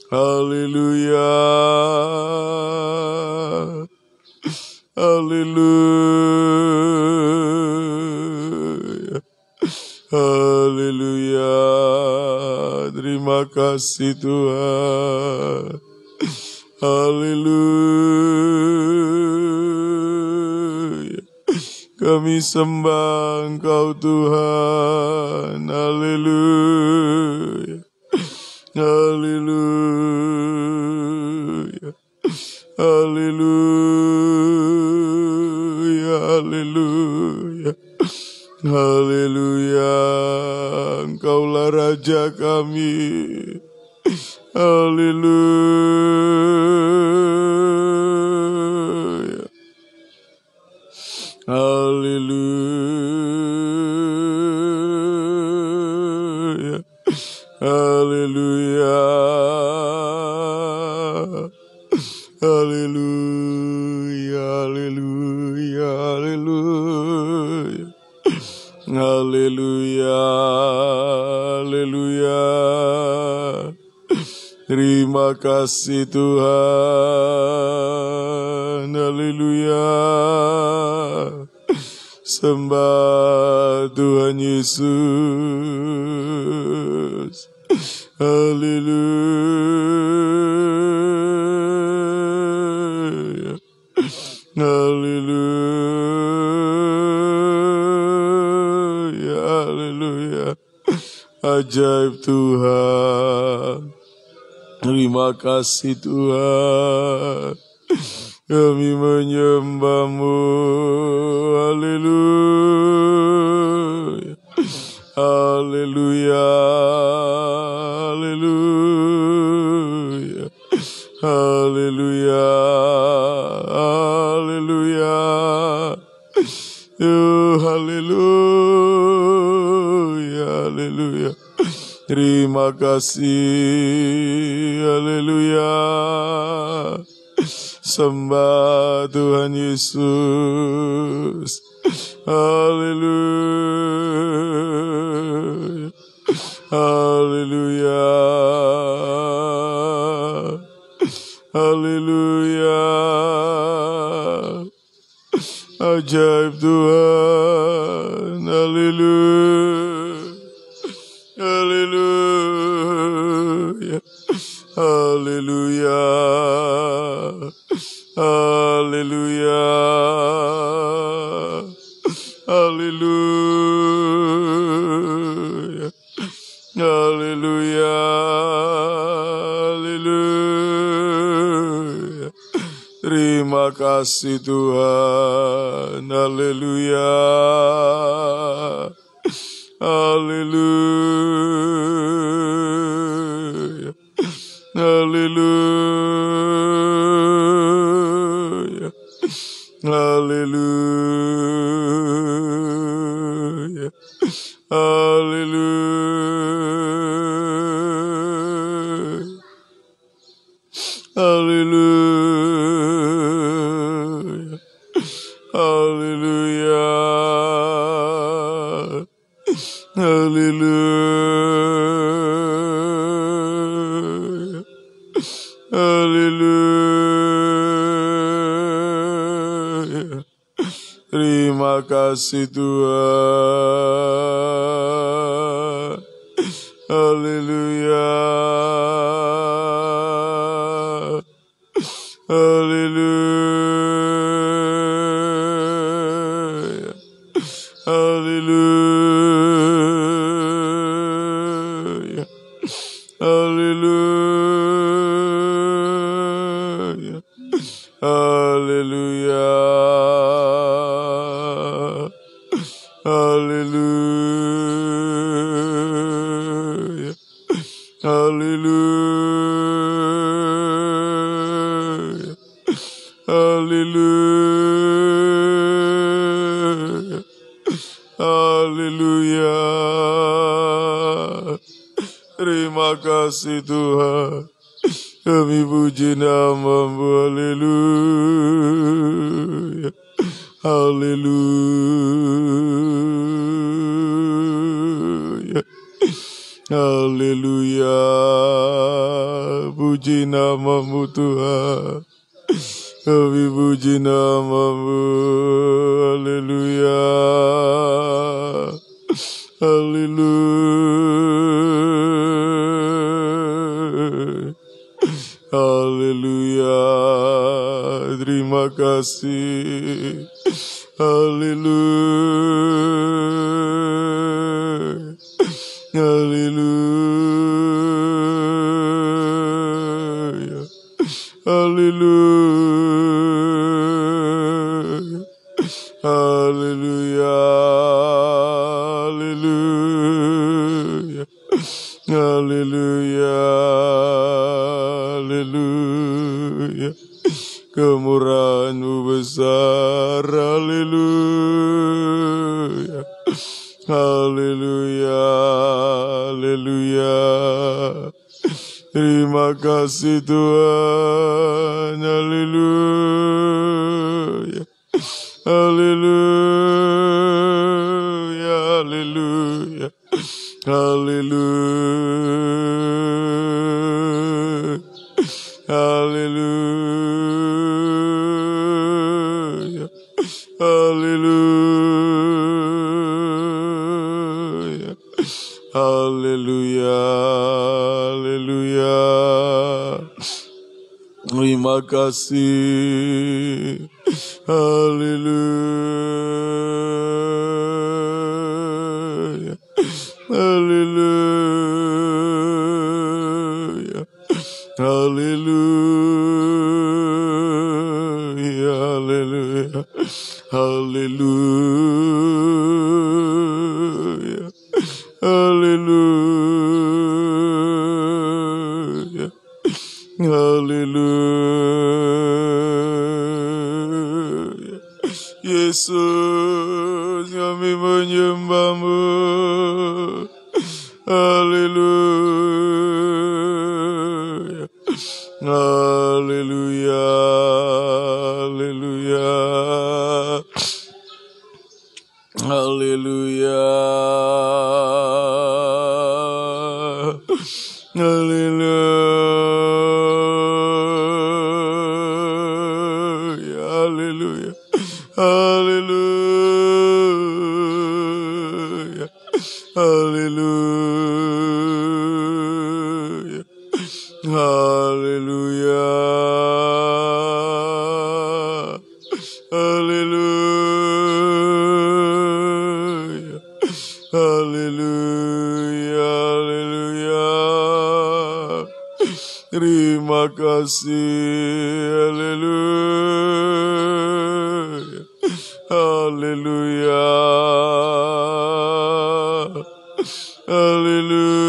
haleluya, haleluya, haleluya, haleluya. Terima kasih Tuhan. Haleluya. Kami sembah Engkau Tuhan. Haleluya. Haleluya. Haleluya. Haleluya. Haleluya. Engkaulah Raja kami. Haleluya. Haleluya. Haleluya. Haleluya. Haleluya. Haleluya. Haleluya. Haleluya. Terima kasih Tuhan. Haleluya. Sembah Tuhan Yesus. Haleluya. Haleluya. Haleluya. Ajaib Tuhan. Terima kasih Tuhan. Kami menyembah-Mu. Haleluya. Haleluya. Haleluya. Haleluya. Haleluya. Haleluya. Haleluya. Terima kasih. Haleluya. Sembah Tuhan Yesus. Haleluya. Haleluya. Haleluya. Ajaib Tuhan. Haleluya. Haleluya. Haleluya. Haleluya. Haleluya. Haleluya. Haleluya. Terima kasih Tuhan. Haleluya. Haleluya. Haleluya. Haleluya. Haleluya. Haleluya. Haleluya. Haleluya. Haleluya. Terima kasih Tuhan. Haleluya. Haleluya. Haleluya. Haleluya. Haleluya. Haleluya. Haleluya. Haleluya. Haleluya. Terima kasih Tuhan. Kami puji nama-Mu. Haleluya. Haleluya. Haleluya. Puji nama-Mu Tuhan. Kami puji nama-Mu. Haleluya. Haleluya. Haleluya. Terima kasih. Haleluya. Haleluya. Haleluya. Haleluya. Haleluya. Haleluya. Haleluya. Kemurahan-Mu besar. Haleluya. Haleluya. Haleluya. Terima kasih Tuhan. Haleluya. Haleluya. Haleluya. Haleluya. Haleluya. Haleluya. Haleluya. Haleluya. Terima kasih. Haleluya. Haleluya. Haleluya. Haleluya. Haleluya. Haleluya. Yesus, kami menyembah-Mu. Haleluya. Haleluya. Haleluya. Haleluya. Haleluya. Haleluya. Haleluya. Haleluya. Haleluya. Haleluya. Haleluya. Terima kasih. Haleluya. Haleluya. Haleluya.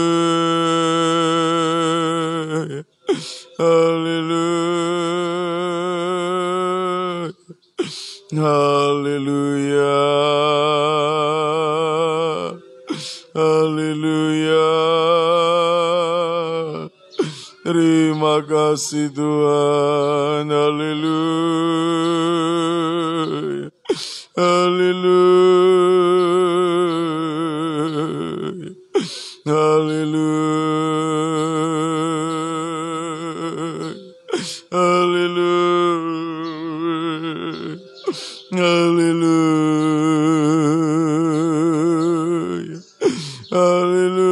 Haleluya. Haleluya. Haleluya. Terima kasih Tuhan. Haleluya. Haleluya. Haleluya. Haleluya. Haleluya. Haleluya.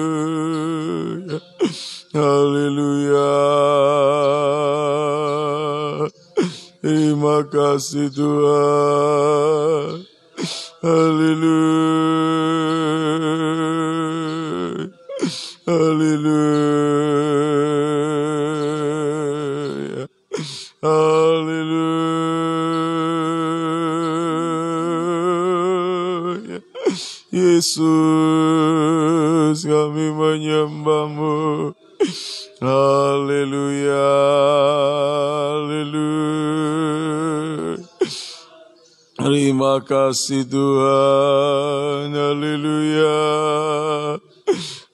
Haleluya. Haleluya. Terima kasih Tuhan. Haleluya. Haleluya. Haleluya. Yesus, kami menyembah-Mu. Haleluya. Haleluya. Terima kasih Tuhan. Haleluya.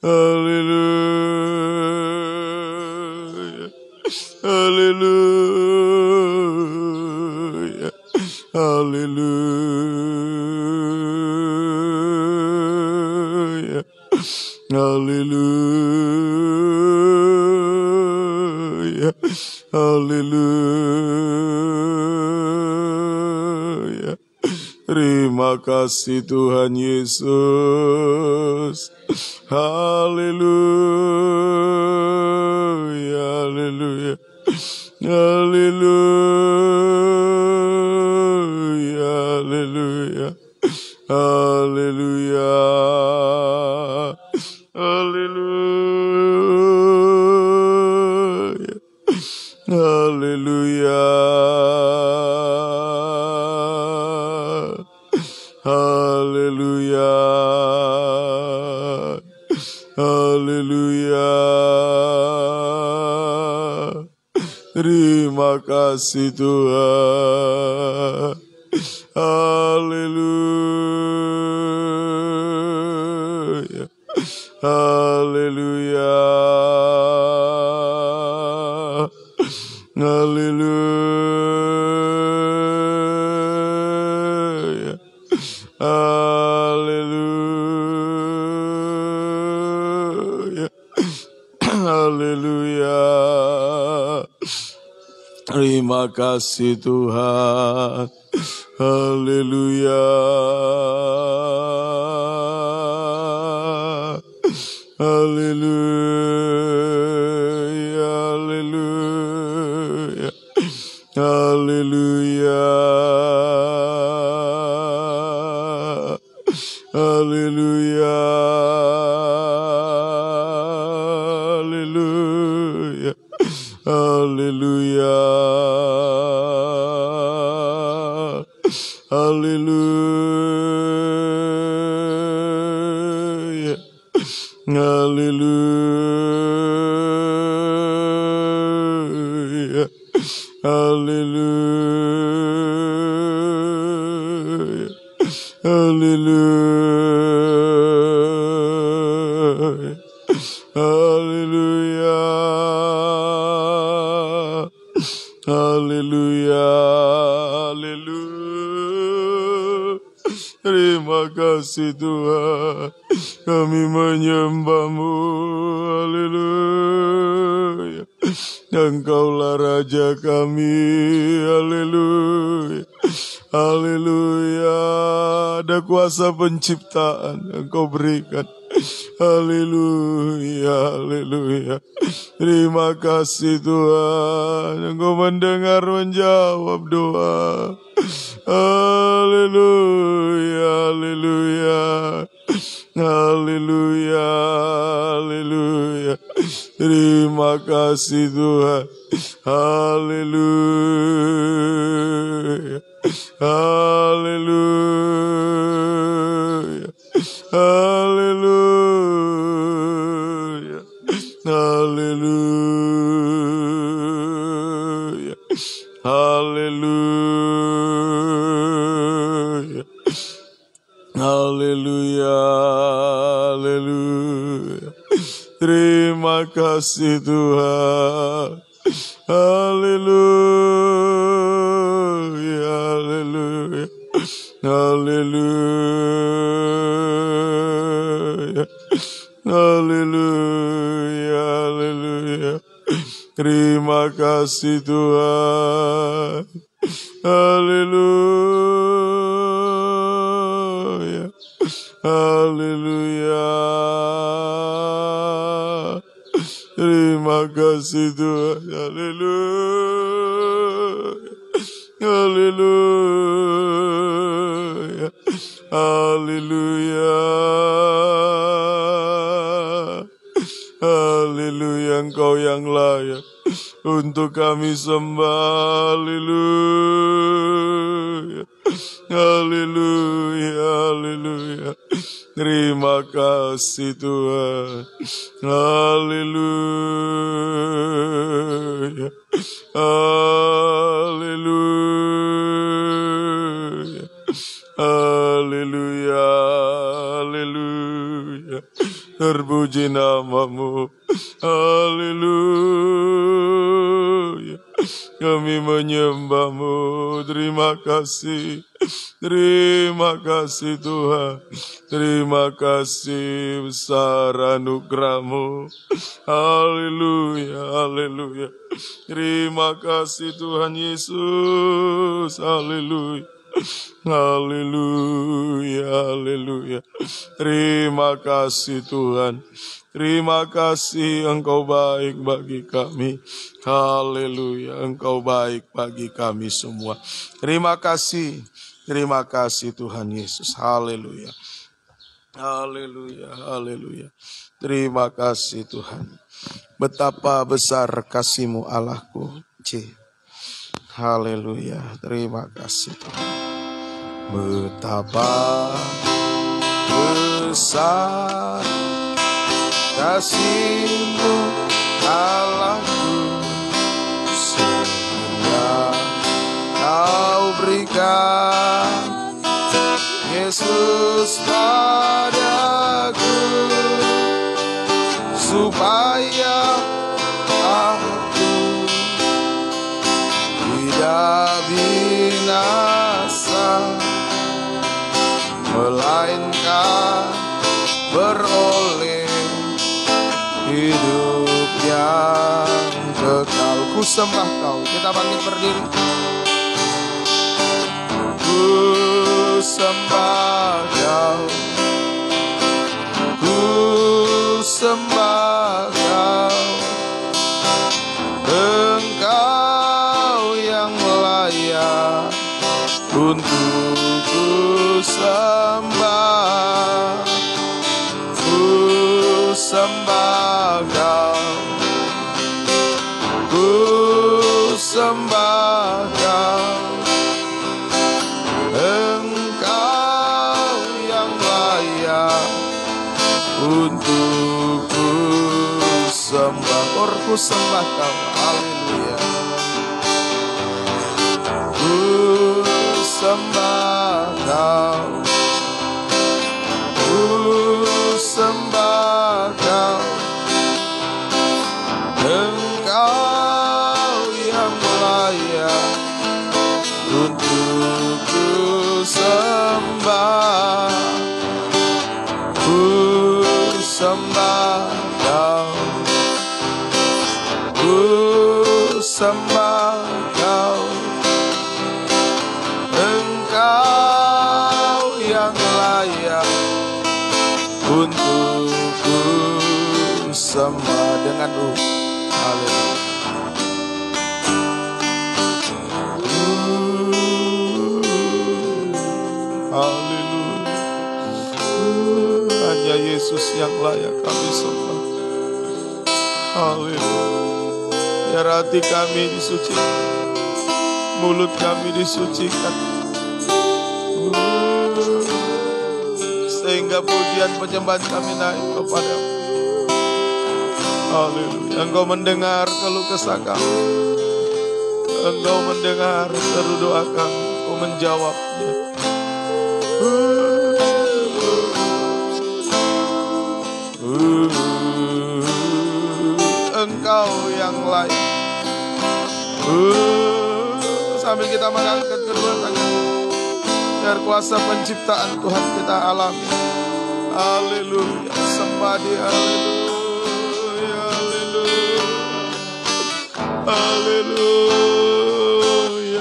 Haleluya. Haleluya. Haleluya. Haleluya. Haleluya. Terima kasih Tuhan Yesus. Haleluya. Haleluya. Haleluya. Haleluya. Haleluya. Haleluya. Haleluya. Haleluya. Haleluya. Terima kasih Tuhan. Haleluya. Haleluya. Haleluya. Haleluya. Haleluya. Terima kasih Tuhan. Haleluya. Haleluya. Haleluya. Haleluya. Haleluya. Haleluya. Haleluya. Haleluya. Haleluya. Haleluya. Haleluya. Haleluya. Haleluya. Haleluya. Terima kasih Tuhan, kami menyembah-Mu, haleluya. Engkaulah Raja kami, haleluya. Haleluya, ada kuasa penciptaan Engkau berikan. Haleluya, haleluya. Terima kasih Tuhan, Engkau mendengar menjawab doa. Haleluya, haleluya. Haleluya, haleluya. Terima kasih Tuhan. Haleluya. Haleluya. Haleluya. Haleluya. Haleluya. Haleluya. Haleluya. Terima kasih Tuhan. Haleluya. Haleluya. Haleluya. Haleluya. Haleluya. Terima kasih Tuhan. Haleluya. Haleluya. Terima kasih Tuhan. Haleluya. Haleluya. Haleluya. Haleluya. Engkau yang layak untuk kami sembah. Haleluya. Haleluya. Haleluya. Terima kasih Tuhan. Haleluya. Haleluya. Haleluya. Haleluya. Terpuji nama-Mu. Haleluya. Kami menyembah-Mu. Terima kasih. Terima kasih Tuhan. Terima kasih besar anugerah-Mu. Haleluya. Haleluya. Terima kasih Tuhan Yesus. Haleluya. Haleluya. Haleluya. Terima kasih Tuhan. Terima kasih Engkau baik bagi kami. Haleluya. Engkau baik bagi kami semua. Terima kasih. Terima kasih Tuhan Yesus. Haleluya. Haleluya. Haleluya. Terima kasih Tuhan. Betapa besar kasih-Mu Allahku. Haleluya. Terima kasih Tuhan. Betapa besar kasih-Mu Allahku, sehingga Kau berikan Yesus padaku, supaya aku tidak binasa, melainkan beroleh hidup yang kekal. Ku sembah Kau. Kita bangkit berdiri. Ku sembah Kau. Ku sembah Kau. Engkau yang layak untuk ku sembah. Ku sembah Kau. Ku sembah Kau. Engkau yang layak untuk ku sembah. Ku sembah Kau. Haleluya. Ku sembah Kau. Ku sembah Kau. Engkau yang layak untuk untukku sembah dengan haleluya. Haleluya. Hanya Yesus yang layak kami sembah. Haleluya. Biar hati kami disucikan, mulut kami disucikan, sehingga pujian penyembahan kami naik kepadamu. Haleluya. Engkau mendengar keluh kesah kami, Engkau mendengar seru doa kami, Engkau menjawabnya. Engkau yang layak. Sambil kita mengangkat kedua tangan, biar kuasa penciptaan Tuhan kita alami. Haleluya. Sembah Dia. Haleluya. Haleluya.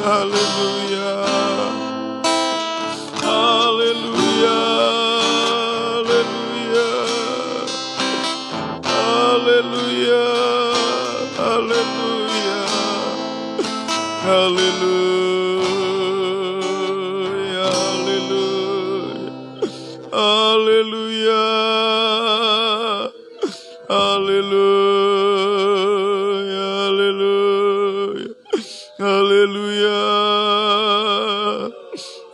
Haleluya. Haleluya. Haleluya. Haleluya. Haleluya. Haleluya. Haleluya. Haleluya. Haleluya.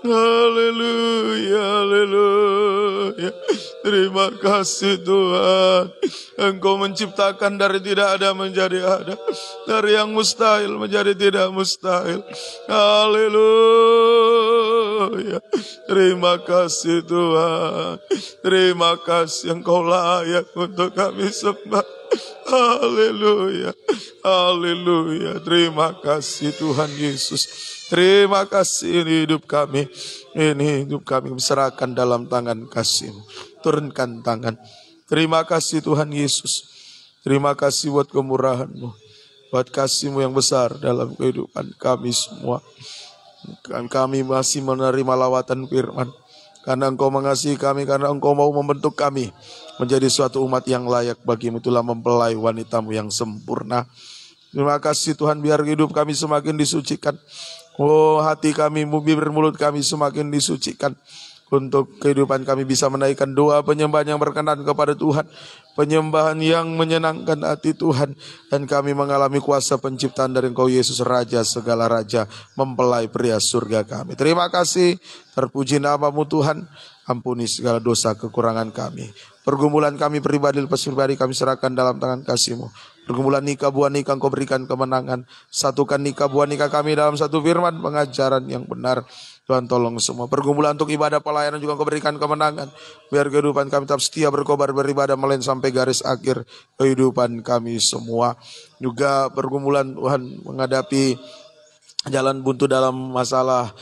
Haleluya. Haleluya. Terima kasih Tuhan. Engkau menciptakan dari tidak ada menjadi ada, dari yang mustahil menjadi tidak mustahil. Haleluya. Terima kasih Tuhan. Terima kasih, Engkau layak untuk kami sembah. Haleluya. Haleluya. Terima kasih Tuhan Yesus. Terima kasih, ini hidup kami. Ini hidup kami serahkan dalam tangan kasih-Mu. Turunkan tangan. Terima kasih Tuhan Yesus. Terima kasih buat kemurahan-Mu, buat kasih-Mu yang besar dalam kehidupan kami semua. Kami masih menerima lawatan firman, karena Engkau mengasihi kami, karena Engkau mau membentuk kami menjadi suatu umat yang layak bagi-Mu. Itulah mempelai wanita-Mu yang sempurna. Terima kasih Tuhan, biar hidup kami semakin disucikan. Oh, hati kami, bibir mulut kami semakin disucikan. Untuk kehidupan kami bisa menaikkan doa penyembahan yang berkenan kepada Tuhan, penyembahan yang menyenangkan hati Tuhan, dan kami mengalami kuasa penciptaan dari Engkau Yesus, Raja segala raja, mempelai pria surga kami. Terima kasih, terpuji nama-Mu Tuhan. Ampuni segala dosa kekurangan kami. Pergumulan kami pribadi lepas pribadi kami serahkan dalam tangan kasih-Mu. Pergumulan nikah buah nikah Engkau berikan kemenangan. Satukan nikah buah nikah kami dalam satu firman pengajaran yang benar. Tuhan tolong semua. Pergumulan untuk ibadah pelayanan juga Engkau berikan kemenangan. Biar kehidupan kami tetap setia berkobar beribadah melain sampai garis akhir kehidupan kami semua. Juga pergumulan Tuhan menghadapi jalan buntu dalam masalah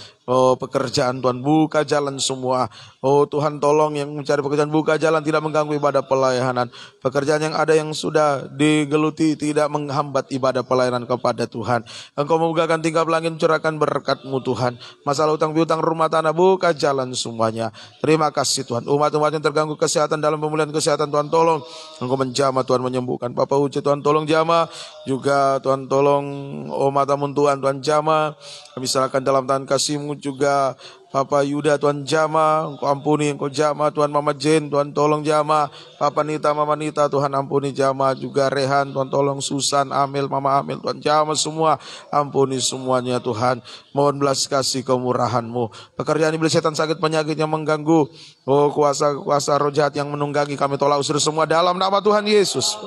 pekerjaan, Tuhan buka jalan semua. Oh Tuhan, tolong yang mencari pekerjaan buka jalan, tidak mengganggu ibadah pelayanan. Pekerjaan yang ada yang sudah digeluti tidak menghambat ibadah pelayanan kepada Tuhan. Engkau membukakan tingkap langit, curahkan berkat-Mu Tuhan. Masalah utang piutang rumah tanah buka jalan semuanya. Terima kasih Tuhan. Umat-umat yang terganggu kesehatan dalam pemulihan kesehatan, Tuhan tolong. Engkau menjamah Tuhan, menyembuhkan. Papa Uci Tuhan tolong jamah. Juga Tuhan tolong Matamun Tuhan jamah. Kami serahkan dalam tangan kasih-Mu juga. Papa Yuda Tuhan jamah, Engkau ampuni, Engkau jamah. Tuhan Mama Jen Tuhan tolong jamah. Papa Nita, Mama Nita Tuhan ampuni jamah. Juga Rehan Tuhan tolong, Susan, Amel, Mama Amel Tuhan jamah semua. Ampuni semuanya Tuhan. Mohon belas kasih kemurahan-Mu. Pekerjaan iblis, setan, sakit, penyakit yang mengganggu, oh kuasa roh jahat yang menunggangi, kami tolak usir semua dalam nama Tuhan Yesus.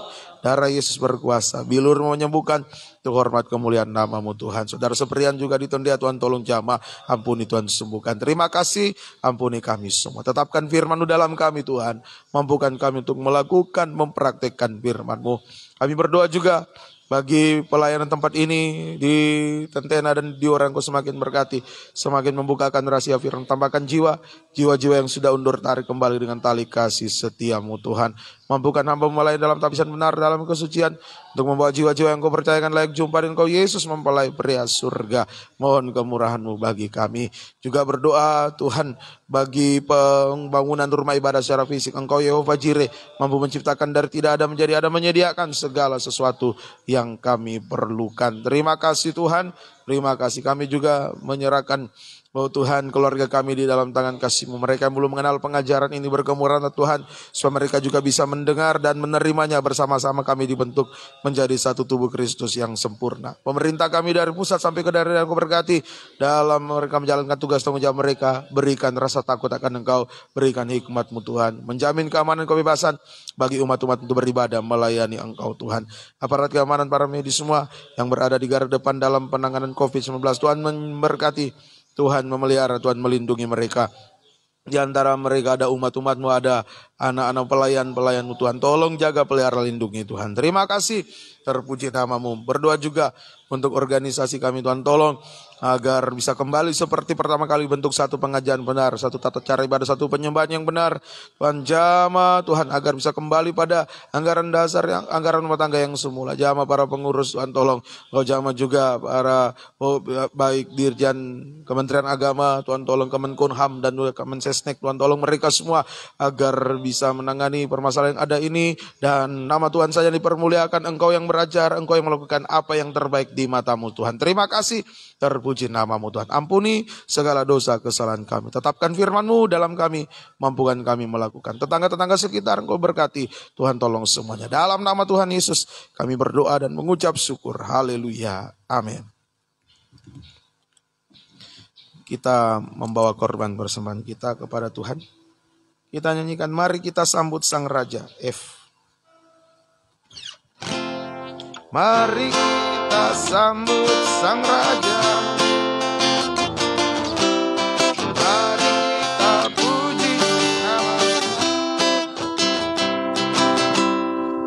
Darah Yesus berkuasa. Bilur mau menyembuhkan. Itu hormat kemuliaan nama-Mu Tuhan. Saudara Seprian juga ditondia, Tuhan tolong jamah. Ampuni Tuhan, sembuhkan. Terima kasih. Ampuni kami semua. Tetapkan firman-Mu dalam kami Tuhan. Mampukan kami untuk melakukan, mempraktekkan firman-Mu. Kami berdoa juga bagi pelayanan tempat ini di Tentena dan di orang Kau semakin berkati, semakin membukakan rahasia firman. Tambahkan jiwa-jiwa yang sudah undur tarik kembali dengan tali kasih setia-Mu Tuhan. Mampukan hamba melayani dalam tabisan benar, dalam kesucian, untuk membawa jiwa-jiwa yang Kau percayakan layak jumpa dengan Kau Yesus mempelai pria surga. Mohon kemurahan-Mu bagi kami. Juga berdoa Tuhan bagi pembangunan rumah ibadah secara fisik. Engkau Yehova Jireh mampu menciptakan dari tidak ada menjadi ada, menyediakan segala sesuatu yang kami perlukan. Terima kasih Tuhan. Terima kasih, kami juga menyerahkan Tuhan keluarga kami di dalam tangan kasih-Mu. Mereka yang belum mengenal pengajaran ini, berkemurahan Tuhan, supaya mereka juga bisa mendengar dan menerimanya. Bersama-sama kami dibentuk menjadi satu tubuh Kristus yang sempurna. Pemerintah kami dari pusat sampai ke daerah yang Kau berkati, dalam mereka menjalankan tugas tanggung jawab mereka, berikan rasa takut akan Engkau, berikan hikmat-Mu Tuhan, menjamin keamanan kebebasan bagi umat-umat untuk beribadah melayani Engkau Tuhan. Aparat keamanan, para medis semua yang berada di garda depan dalam penanganan COVID-19, Tuhan memberkati, Tuhan memelihara, Tuhan melindungi mereka. Di antara mereka ada umat-umat-Mu, ada anak-anak pelayan-pelayan-Mu Tuhan. Tolong jaga, pelihara, lindungi Tuhan. Terima kasih, terpuji nama-Mu. Berdoa juga untuk organisasi kami Tuhan, tolong agar bisa kembali seperti pertama kali, bentuk satu pengajian benar, satu tata cara ibadah, satu penyembahan yang benar. Tuhan jamah Tuhan agar bisa kembali pada anggaran dasar, yang anggaran rumah tangga yang semula. Jamah para pengurus Tuhan, tolong Kau jamah juga para baik Dirjen Kementerian Agama Tuhan, tolong Kemenkumham dan Kemensesnek Tuhan, tolong mereka semua agar bisa menangani permasalahan yang ada ini, dan nama Tuhan saja dipermuliakan. Engkau yang berajar, Engkau yang melakukan apa yang terbaik di mata-Mu Tuhan. Terima kasih, terpuji nama-Mu Tuhan. Ampuni segala dosa kesalahan kami. Tetapkan firman-Mu dalam kami, mampukan kami melakukan. Tetangga-tetangga sekitar Engkau berkati. Tuhan tolong semuanya. Dalam nama Tuhan Yesus kami berdoa dan mengucap syukur. Haleluya. Amin. Kita membawa korban persembahan kita kepada Tuhan. Kita nyanyikan, mari kita sambut Sang Raja. F. Mari kita sambut Sang Raja. Mari kita puji nama-Nya.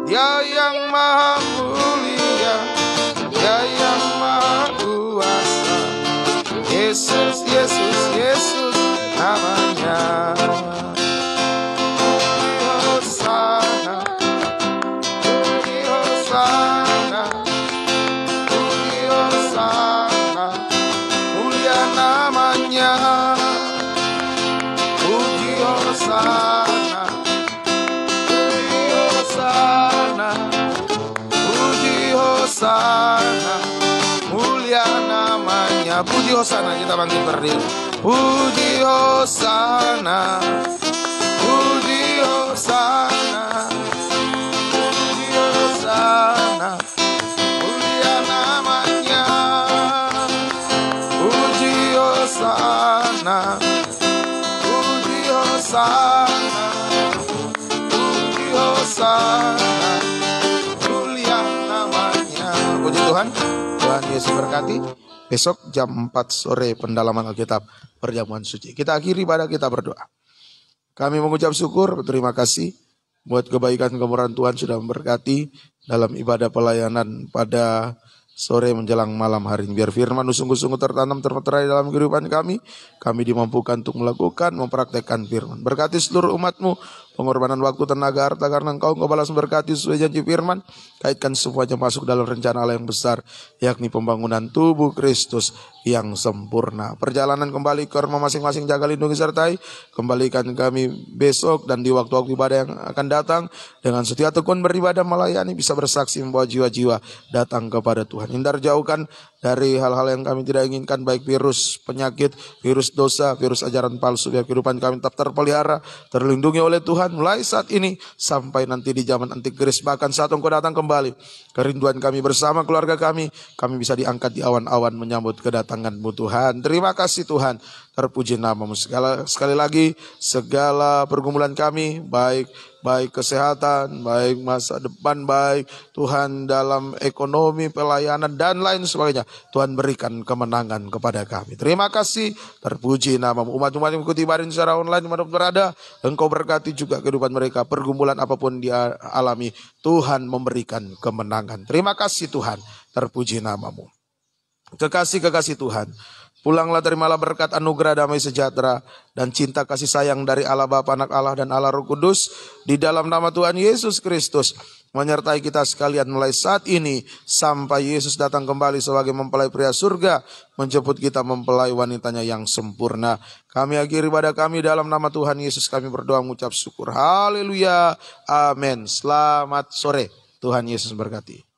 Dia yang maha mulia, Dia yang maha kuasa. Yesus, Yesus, Yesus namanya. Mulia namanya. Puji Hosana, kita bangkit berdiri. Puji Hosana, puji Hosana, puji Hosana, mulia namanya. Puji Hosana, puji Hosana, puji Hosana, mulia namanya. Puji Tuhan. Tuhan Yesus berkati. Besok jam 4 sore pendalaman Alkitab, perjamuan suci. Kita akhiri pada kita berdoa. Kami mengucap syukur, berterima kasih buat kebaikan kemurahan Tuhan sudah memberkati dalam ibadah pelayanan pada sore menjelang malam hari ini. Biar firman sungguh-sungguh tertanam, termeterai dalam kehidupan kami. Kami dimampukan untuk melakukan, mempraktekkan firman. Berkati seluruh umat-Mu, pengorbanan waktu, tenaga, harta, karena Engkau balas memberkati sesuai janji firman. Kaitkan semuanya masuk dalam rencana Allah yang besar, yakni pembangunan tubuh Kristus yang sempurna. Perjalanan kembali ke rumah masing-masing, jaga, lindungi, sertai. Kembalikan kami besok dan di waktu-waktu ibadah yang akan datang dengan setia tekun beribadah melayani, bisa bersaksi membawa jiwa-jiwa datang kepada Tuhan. Hindar jauhkan dari hal-hal yang kami tidak inginkan, baik virus penyakit, virus dosa, virus ajaran palsu. Biar kehidupan kami tetap terpelihara, terlindungi oleh Tuhan mulai saat ini sampai nanti di zaman antikris. Bahkan saat Engkau datang kembali, kerinduan kami bersama keluarga kami bisa diangkat di awan-awan menyambut kedatangan-Mu Tuhan. Terima kasih Tuhan, terpuji nama-Mu. Sekali lagi segala pergumulan kami, baik kesehatan, baik masa depan, baik Tuhan dalam ekonomi, pelayanan dan lain sebagainya, Tuhan berikan kemenangan kepada kami. Terima kasih, terpuji nama-Mu. Umat-umat yang mengikuti ibadah secara online dimanapun berada, Engkau berkati juga kehidupan mereka. Pergumulan apapun dia alami, Tuhan memberikan kemenangan. Terima kasih Tuhan, terpuji nama-Mu. Kekasih-kekasih Tuhan, Pulanglah terimalah berkat anugerah damai sejahtera dan cinta kasih sayang dari Allah Bapa, Anak Allah dan Allah Roh Kudus di dalam nama Tuhan Yesus Kristus menyertai kita sekalian mulai saat ini sampai Yesus datang kembali sebagai mempelai pria surga menjemput kita mempelai wanitanya yang sempurna. Kami akhiri ibadah kami dalam nama Tuhan Yesus, kami berdoa mengucap syukur. Haleluya. Amin. Selamat sore. Tuhan Yesus berkati.